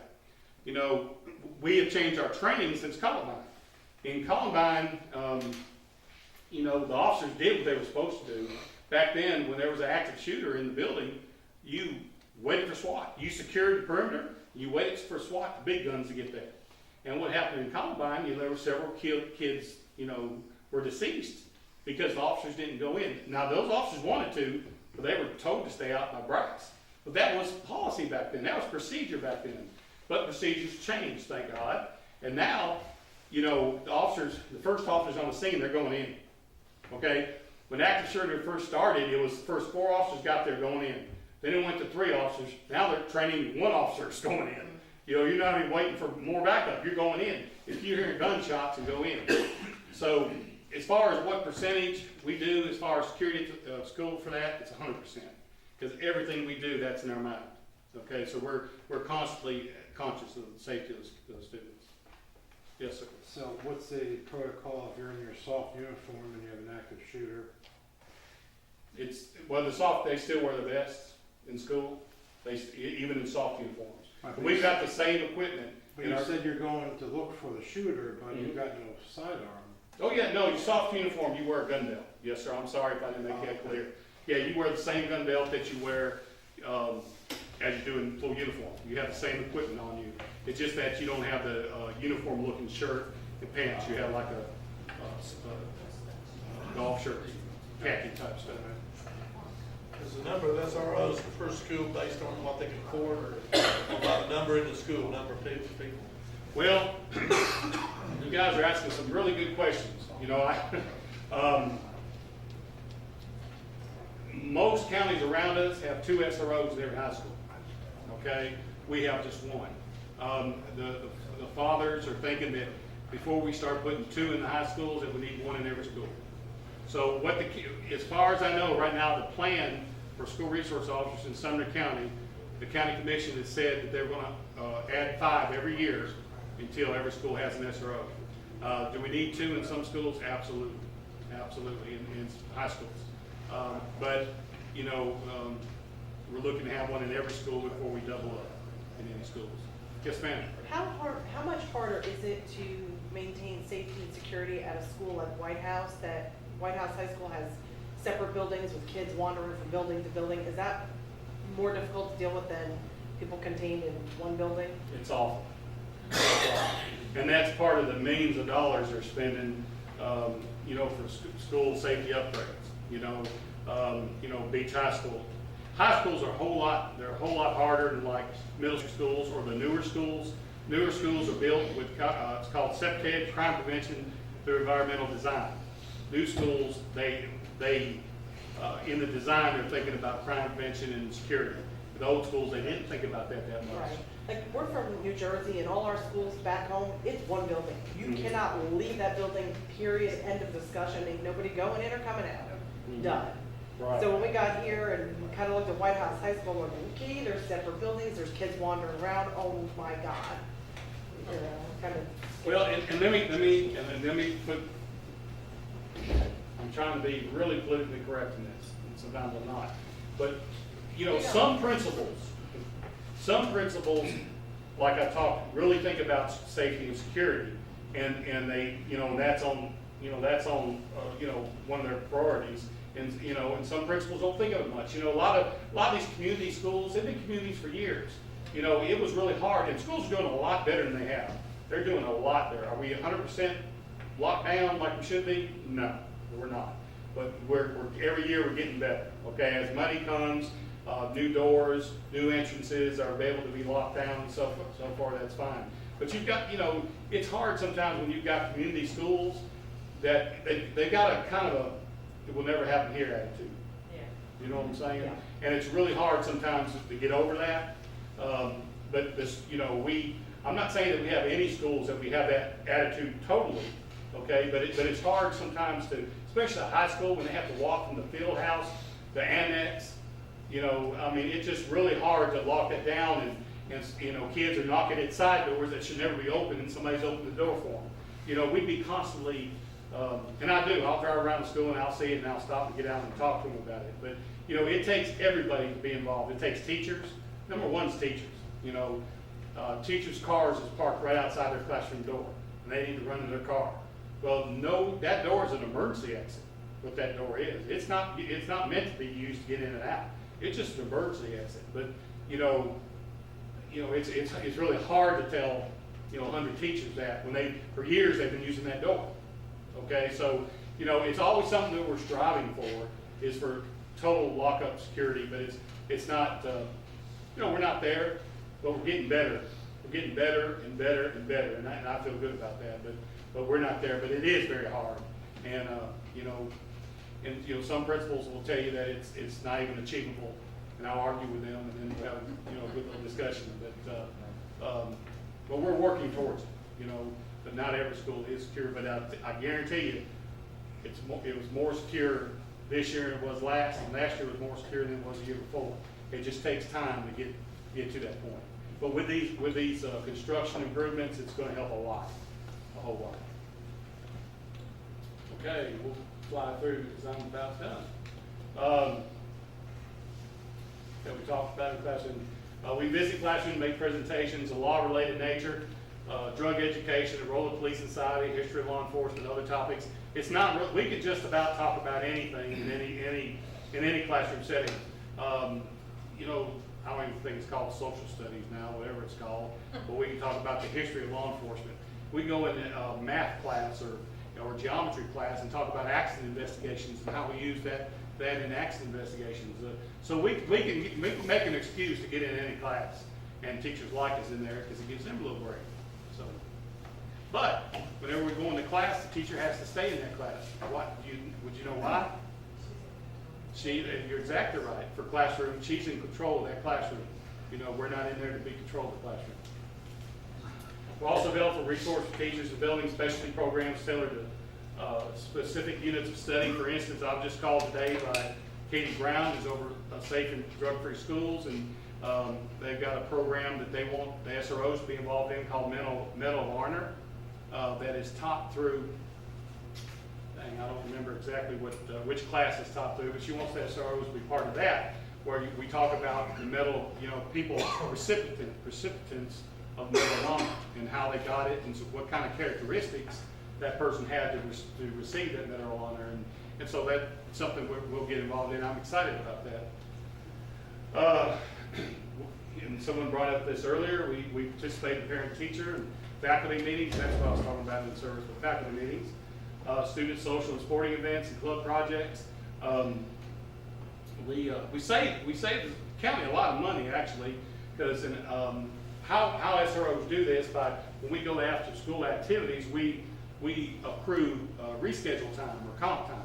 Speaker 2: You know, we have changed our training since Columbine. In Columbine, you know, the officers did what they were supposed to do. Back then, when there was an active shooter in the building, you waited for SWAT. You secured the perimeter, you waited for SWAT, the big guns to get there. And what happened in Columbine, you know, there were several kids, you know, were deceased because the officers didn't go in. Now, those officers wanted to, but they were told to stay out by brass. But that was policy back then. That was procedure back then. But procedures changed, thank God. And now, you know, the first officers on the scene, they're going in. Okay? When active shooter first started, it was the first 4 officers got there going in. Then it went to 3 officers. Now they're training 1 officer is going in. You know, you're not even waiting for more backup. You're going in. If you hear gunshots, and go in. So as far as what percentage we do, as far as security at school for that, it's 100%. Because everything we do, that's in our mind. Okay, so we're constantly conscious of the safety of the students. Yes, sir.
Speaker 8: So what's the protocol if you're in your soft uniform and you have an active shooter?
Speaker 2: They still wear their vests in school, even in soft uniforms.
Speaker 8: Right,
Speaker 2: We've got the same equipment.
Speaker 8: But you said you're going to look for the shooter, but you've got no sidearm.
Speaker 2: Oh yeah, no, your soft uniform, you wear a gun belt. Yes, sir, I'm sorry if I didn't make that clear. Yeah, you wear the same gun belt that you wear as you do in full uniform. You have the same equipment on you. It's just that you don't have the uniform looking shirt and pants. You have like a golf shirt, khaki type stuff.
Speaker 6: Is the number of SROs per school based on what they can afford, or about the number in the school, number of people?
Speaker 2: Well, you guys are asking some really good questions. You know, most counties around us have 2 SROs in every high school. Okay, we have just 1. The fathers are thinking that before we start putting 2 in the high schools, that we need 1 in every school. So as far as I know right now, the plan for school resource officers in Sumner County, the county commission has said that they're going to add 5 every year until every school has an SRO. Do we need 2 in some schools? Absolutely, absolutely, in high schools. But you know, we're looking to have 1 in every school before we double up in any schools. Yes, ma'am.
Speaker 4: How much harder is it to maintain safety and security at a school like White House, that White House High School has separate buildings with kids wandering from building to building? Is that more difficult to deal with than people contained in one building?
Speaker 2: It's awful. And that's part of the millions of dollars they're spending, you know, for school safety upgrades. You know, Beach High School. High schools are a whole lot harder than like middle schools or the newer schools. Newer schools are built with, it's called CEPTED, crime prevention through environmental design. New schools, in the design, they're thinking about crime prevention and security. The old schools, they didn't think about that much.
Speaker 4: Right. Like, we're from New Jersey, and all our schools back home, it's one building. You cannot leave that building, period, end of discussion. Ain't nobody going in or coming out. Done.
Speaker 2: Right.
Speaker 4: So when we got here and kind of looked at White House High School, we're like, okay, there's separate buildings, there's kids wandering around. Oh my God. You know, kind of.
Speaker 2: Well, and let me put. I'm trying to be really politically correct in this, and sometimes I'm not. But you know, some principals, like I talked, really think about safety and security, and they, you know, that's on one of their priorities. And you know, and some principals don't think of it much. You know, a lot of these community schools, they've been communities for years. You know, it was really hard, and schools are doing a lot better than they have. They're doing a lot better. Are we 100% locked down like we should be? No, we're not. But we're every year we're getting better. Okay, as money comes, new doors, new entrances are able to be locked down and so far, that's fine. But you've got, it's hard sometimes when you've got community schools that they've got a kind of a, it will never happen here attitude.
Speaker 7: Yeah.
Speaker 2: You know what I'm saying?
Speaker 4: Yeah.
Speaker 2: And it's really hard sometimes to get over that. But this, I'm not saying that we have any schools that we have that attitude totally, okay? But it's hard sometimes to, especially at high school when they have to walk from the field house to annex. It's just really hard to lock it down and kids are knocking at side doors that should never be open and somebody's opened the door for them. We'd be constantly, and I do, I'll drive around the school and I'll see it and I'll stop and get out and talk to them about it. But, it takes everybody to be involved. It takes teachers. Number one is teachers. Teachers' cars is parked right outside their classroom door and they need to run to their car. Well, no, that door is an emergency exit, what that door is. It's not meant to be used to get in and out. It's just an emergency exit. But, it's really hard to tell, 100 teachers that when for years they've been using that door. Okay, so, it's always something that we're striving for is for total lockup security, but it's not, we're not there, but we're getting better. We're getting better and better and better, and I feel good about that, but we're not there, but it is very hard. And, some principals will tell you that it's not even achievable, and I'll argue with them, and then we'll have, a good little discussion, but we're working towards it, but not every school is secure, but I guarantee you, it was more secure this year than it was last, and last year was more secure than it was the year before. It just takes time to get to that point. But with these construction improvements, it's going to help a whole lot. Okay, we'll fly through because I'm about done. That we talked about in classroom. We visit classroom, make presentations of law-related nature, drug education, the role of police in society, history of law enforcement, other topics. It's not, we could just about talk about anything in any classroom setting. I don't even think it's called social studies now, whatever it's called, but we can talk about the history of law enforcement. We go in a math class or geometry class and talk about accident investigations and how we use that in accident investigations. So we can make an excuse to get in any class, and teachers like us in there because it gives them a little break. So, but whenever we go into class, the teacher has to stay in that class. Would you know why? You're exactly right. For classroom, she's in control of that classroom. We're not in there to be control of the classroom. We're also available for resource for teachers and building specialty programs tailored to specific units of study. For instance, I've just called today by Katie Brown, who's over Safe and Drug-Free Schools, and they've got a program that they want the SROs to be involved in called Medal of Honor that is taught through, I don't remember exactly which class it's taught through, but she wants the SROs to be part of that, where we talk about the medal, people, recipients of Medal of Honor and how they got it and what kind of characteristics that person had to receive that Medal of Honor. And so that's something we'll get involved in. I'm excited about that. And someone brought up this earlier. We participate in parent-teacher and faculty meetings. That's what I was talking about in the service, but faculty meetings. Student social and sporting events and club projects. We save the county a lot of money actually, because how SROs do this by when we go to after school activities, we accrue reschedule time or comp time,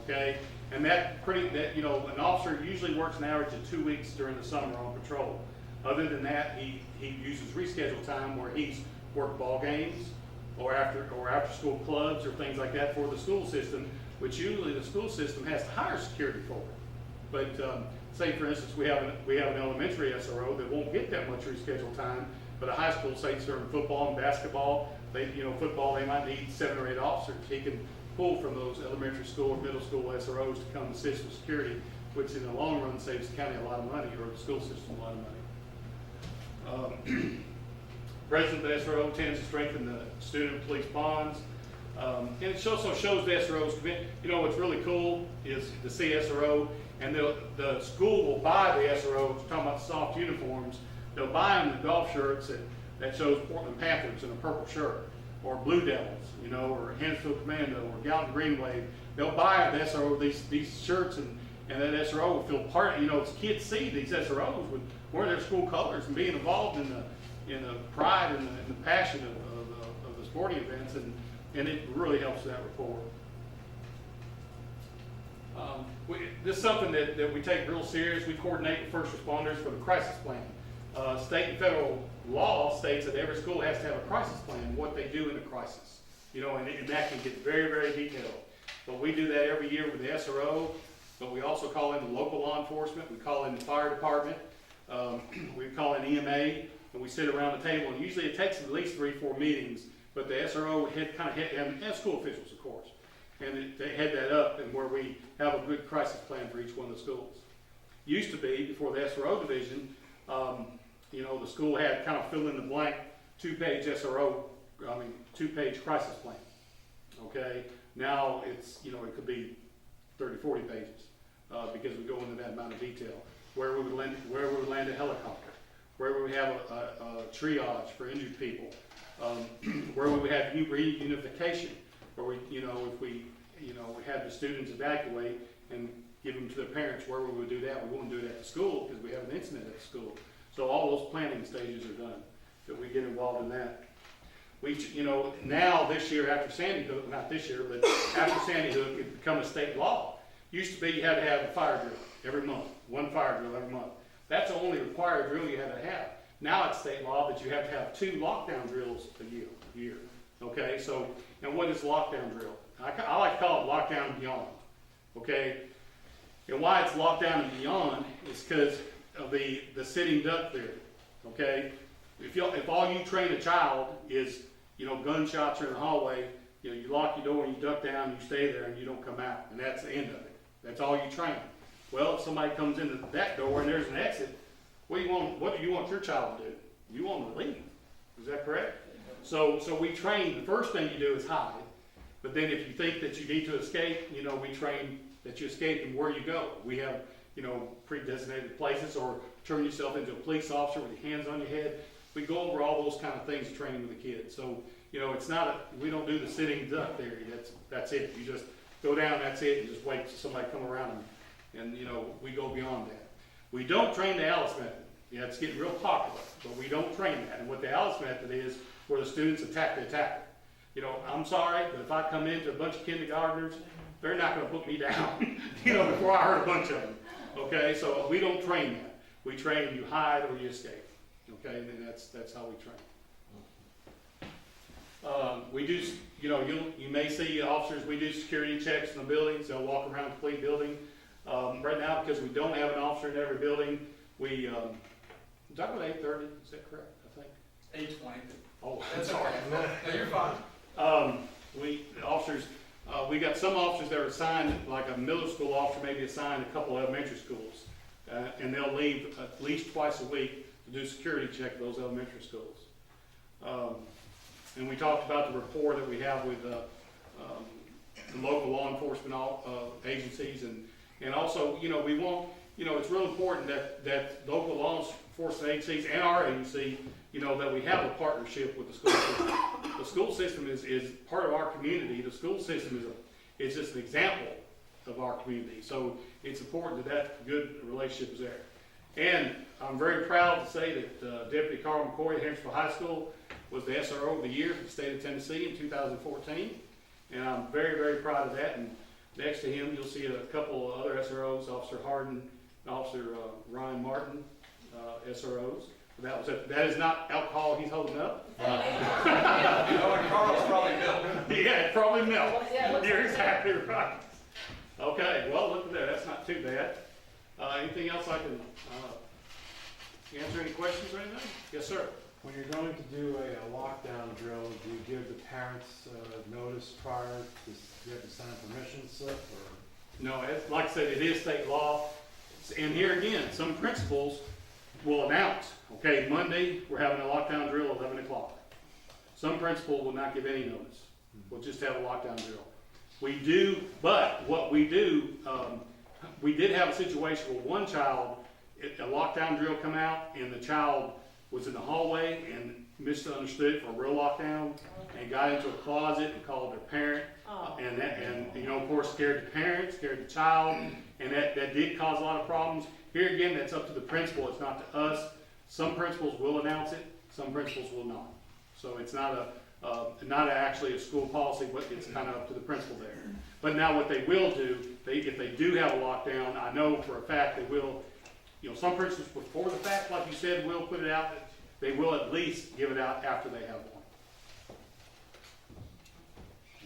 Speaker 2: okay? And an officer usually works an average of 2 weeks during the summer on patrol. Other than that, he uses reschedule time where he's worked ball games or after school clubs or things like that for the school system, which usually the school system has to hire security for. But say for instance we have an elementary SRO that won't get that much reschedule time, but a high school, say during football and basketball, football they might need 7 or 8 officers. He can pull from those elementary school or middle school SROs to come assist with security, which in the long run saves the county a lot of money, or the school system a lot of money. President of the SRO tends to strengthen the student and police bonds. And it also shows the SRO's commitment. What's really cool is the CSRO, and the school will buy the SROs, talking about soft uniforms, they'll buy them the golf shirts that shows Portland Panthers in a purple shirt, or Blue Devils, or Hansfield Commando, or Gallatin Green Wave. They'll buy the SRO these shirts and that SRO would feel part, as kids see these SROs with wearing their school colors and being involved in the pride and the passion of the sporting events, and it really helps that rapport. This is something that we take real serious. We coordinate with first responders for the crisis plan. State and federal law states that every school has to have a crisis plan, what they do in a crisis. And that can get very, very detailed. But we do that every year with the SRO, but we also call in the local law enforcement, we call in the fire department, we call in EMA, and we sit around the table, and usually it takes at least 3-4 meetings, but the SRO and school officials, of course, and they head that up, and where we have a good crisis plan for each one of the schools. Used to be, before the SRO division, the school had kind of fill in the blank 2-page crisis plan. Okay, now it's, it could be 30, 40 pages, because we go into that amount of detail. Where we would land a helicopter, where we would have a triage for injured people, where we would have reunification, where if we had the students evacuate and give them to their parents, where we would do that. We wouldn't do it at the school because we have an incident at the school. So all those planning stages are done, that we get involved in that. We, now this year after Sandy Hook, not this year, but after Sandy Hook, it's become a state law. Used to be you had to have a fire drill every month, one fire drill every month. That's the only required drill you had to have. Now it's state law that you have to have 2 lockdown drills a year. Okay, so, and what is lockdown drill? I like to call it lockdown and beyond. Okay, and why it's lockdown and beyond is because of the sitting duck theory. Okay, if all you train a child is, gunshots are in the hallway, you lock your door and you duck down, you stay there and you don't come out, and that's the end of it. That's all you train. Well, if somebody comes into that door and there's an exit, what do you want your child to do? You want them to leave. Is that correct? So we train, the first thing you do is hide. But then if you think that you need to escape, we train that you escape and where you go. We have, pre-designated places, or turn yourself into a police officer with your hands on your head. We go over all those kind of things training with the kids. So, it's not we don't do the sitting duck theory. That's it. You just go down, that's it, and just wait till somebody come around and we go beyond that. We don't train the Alice method. Yeah, it's getting real popular, but we don't train that. And what the Alice method is, where the students attack the attacker. I'm sorry, but if I come into a bunch of kindergartners, they're not going to put me down, before I hurt a bunch of them. Okay, so we don't train that. We train you hide or you escape. Okay, and then that's how we train. We do, you may see officers, we do security checks in the buildings. They'll walk around the complete building. Right now, because we don't have an officer in every building, we, is that about 8:30? Is that correct, I think?
Speaker 1: 8:20.
Speaker 2: Oh,
Speaker 1: That's
Speaker 2: sorry.
Speaker 1: okay. No, you're fine.
Speaker 2: We got some officers that are assigned, like a middle school officer maybe assigned a couple of elementary schools. And they'll leave at least twice a week to do security check for those elementary schools. And we talked about the rapport that we have with the local law enforcement agencies, and also, we want, it's real important that local law enforcement agencies and our agency, that we have a partnership with the school system. The school system is part of our community. The school system is just an example of our community. So it's important that good relationship is there. And I'm very proud to say that Deputy Carl McCoy at Hampshire High School was the SRO of the year for the state of Tennessee in 2014. And I'm very, very proud of that. And next to him, you'll see a couple of other SROs, Officer Harden and Officer Ryan Martin, SROs. That is not alcohol he's holding up.
Speaker 1: Carl's probably built.
Speaker 2: Yeah, it's probably milk. You're exactly right. Okay, well, look at there. That's not too bad. Anything else I can answer any questions or anything? Yes, sir.
Speaker 8: When you're going to do a lockdown drill, do you give the parents notice prior to, you have to sign a permission slip, or?
Speaker 2: No, like I said, it is state law. And here again, some principals will announce, okay, Monday, we're having a lockdown drill at 11 o'clock. Some principal will not give any notice. We'll just have a lockdown drill. We do, but what we do, we did have a situation where one child, a lockdown drill come out, and the child was in the hallway, and misunderstood it for a real lockdown and got into a closet and called their parent.
Speaker 4: Oh.
Speaker 2: And you know, of course, scared the parent, scared the child, and that did cause a lot of problems. Here again, that's up to the principal, it's not to us. Some principals will announce it, some principals will not. So it's not actually a school policy, but it's kind of up to the principal there. But now what they will do, if they do have a lockdown, I know for a fact they will, you know, some principals before the fact, like you said, will put it out. They will at least give it out after they have one.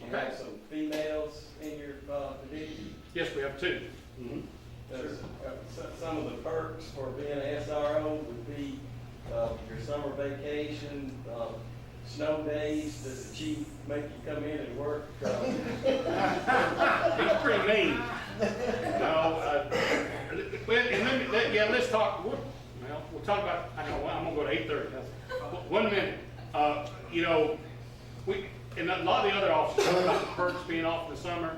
Speaker 9: You have some females in your division.
Speaker 2: Yes, we have two. Mm-hmm.
Speaker 9: Some of the perks for being an SRO would be your summer vacation, snow days. Does the chief make you come in and work?
Speaker 2: He's pretty mean. No, let's talk. We'll talk about. I know I'm gonna go to 8:30. 1 minute. You know, and a lot of the other officers talk about the perks being off in the summer.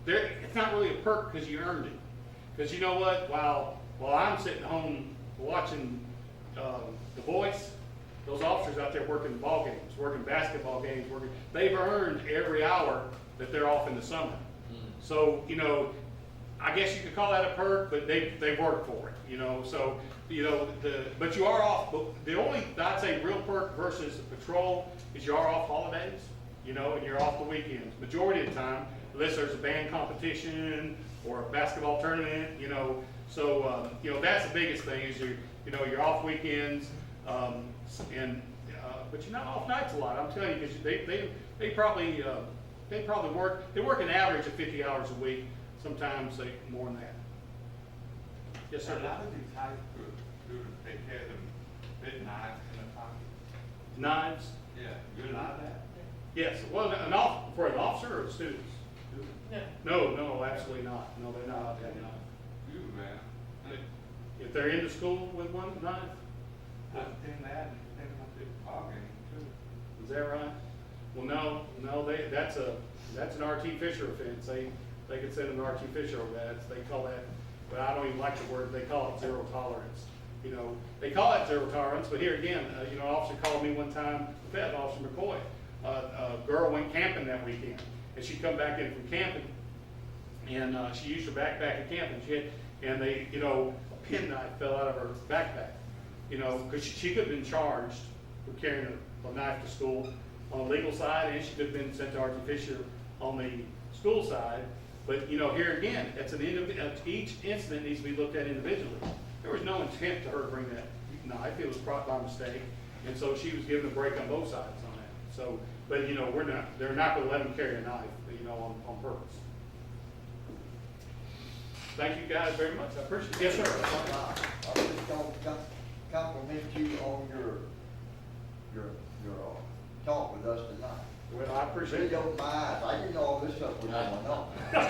Speaker 2: It's not really a perk because you earned it. Because you know what? While I'm sitting home watching The Voice, those officers out there working ball games, working basketball games, they've earned every hour that they're off in the summer. So, you know, I guess you could call that a perk, but they work for it, you know. So, you know, but you are off. But the only, I'd say, real perk versus patrol is you are off holidays, you know, and you're off the weekends. Majority of the time, unless there's a band competition or a basketball tournament, you know. So, you know, that's the biggest thing is you're off weekends, but you're not off nights a lot. I'm telling you, because they probably work an average of 50 hours a week. Sometimes more than that. Yes, sir.
Speaker 10: A lot of these high schools, they have them big knives in the pocket.
Speaker 2: Knives?
Speaker 10: Yeah, you allow that?
Speaker 2: Yes. Well, for an officer or students? No, absolutely not. No, they're not allowed to have knives.
Speaker 10: You, man.
Speaker 2: If they're in the school with one knife,
Speaker 10: I've seen that, and they have a big ball game too.
Speaker 2: is that right? Well, no, that's an RT Fisher offense. They could send an RT Fisher over that. They call that, but I don't even like the word. They call it zero tolerance. You know, they call that zero tolerance. But here again, you know, an officer called me one time. Officer McCoy. A girl went camping that weekend, and she come back in from camping, and she used her backpack at camping. And they, you know, a penknife fell out of her backpack. You know, because she could have been charged for carrying a knife to school on the legal side, and she could have been sent to RT Fisher on the school side. But, you know, here again, each incident needs to be looked at individually. There was no intent to her to bring that knife. It was brought by mistake. And so she was given a break on both sides on that. So, but, you know, they're not going to let them carry a knife, you know, on purpose. Thank you guys very much. I appreciate it. Yes, sir.
Speaker 11: I just don't compliment you on your talk with us tonight.
Speaker 2: Well, I appreciate
Speaker 11: Really
Speaker 2: it.
Speaker 11: opened my eyes. I didn't know all this stuff was going on. Because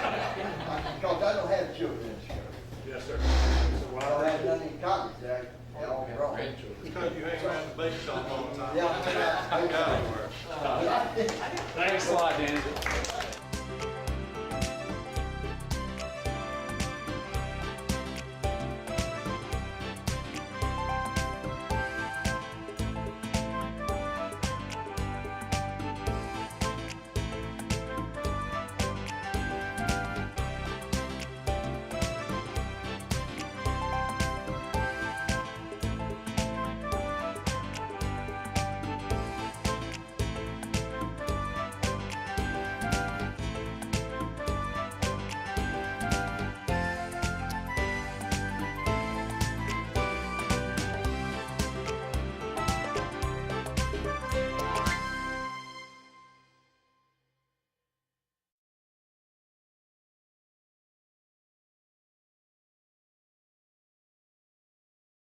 Speaker 11: I don't have children in school.
Speaker 2: Yes, sir. So,
Speaker 11: I don't have none in college. They're all grown.
Speaker 6: Because you hang around the bake shop all the time.
Speaker 11: Yeah, I got
Speaker 6: Got it.
Speaker 2: Thanks a lot, Dan.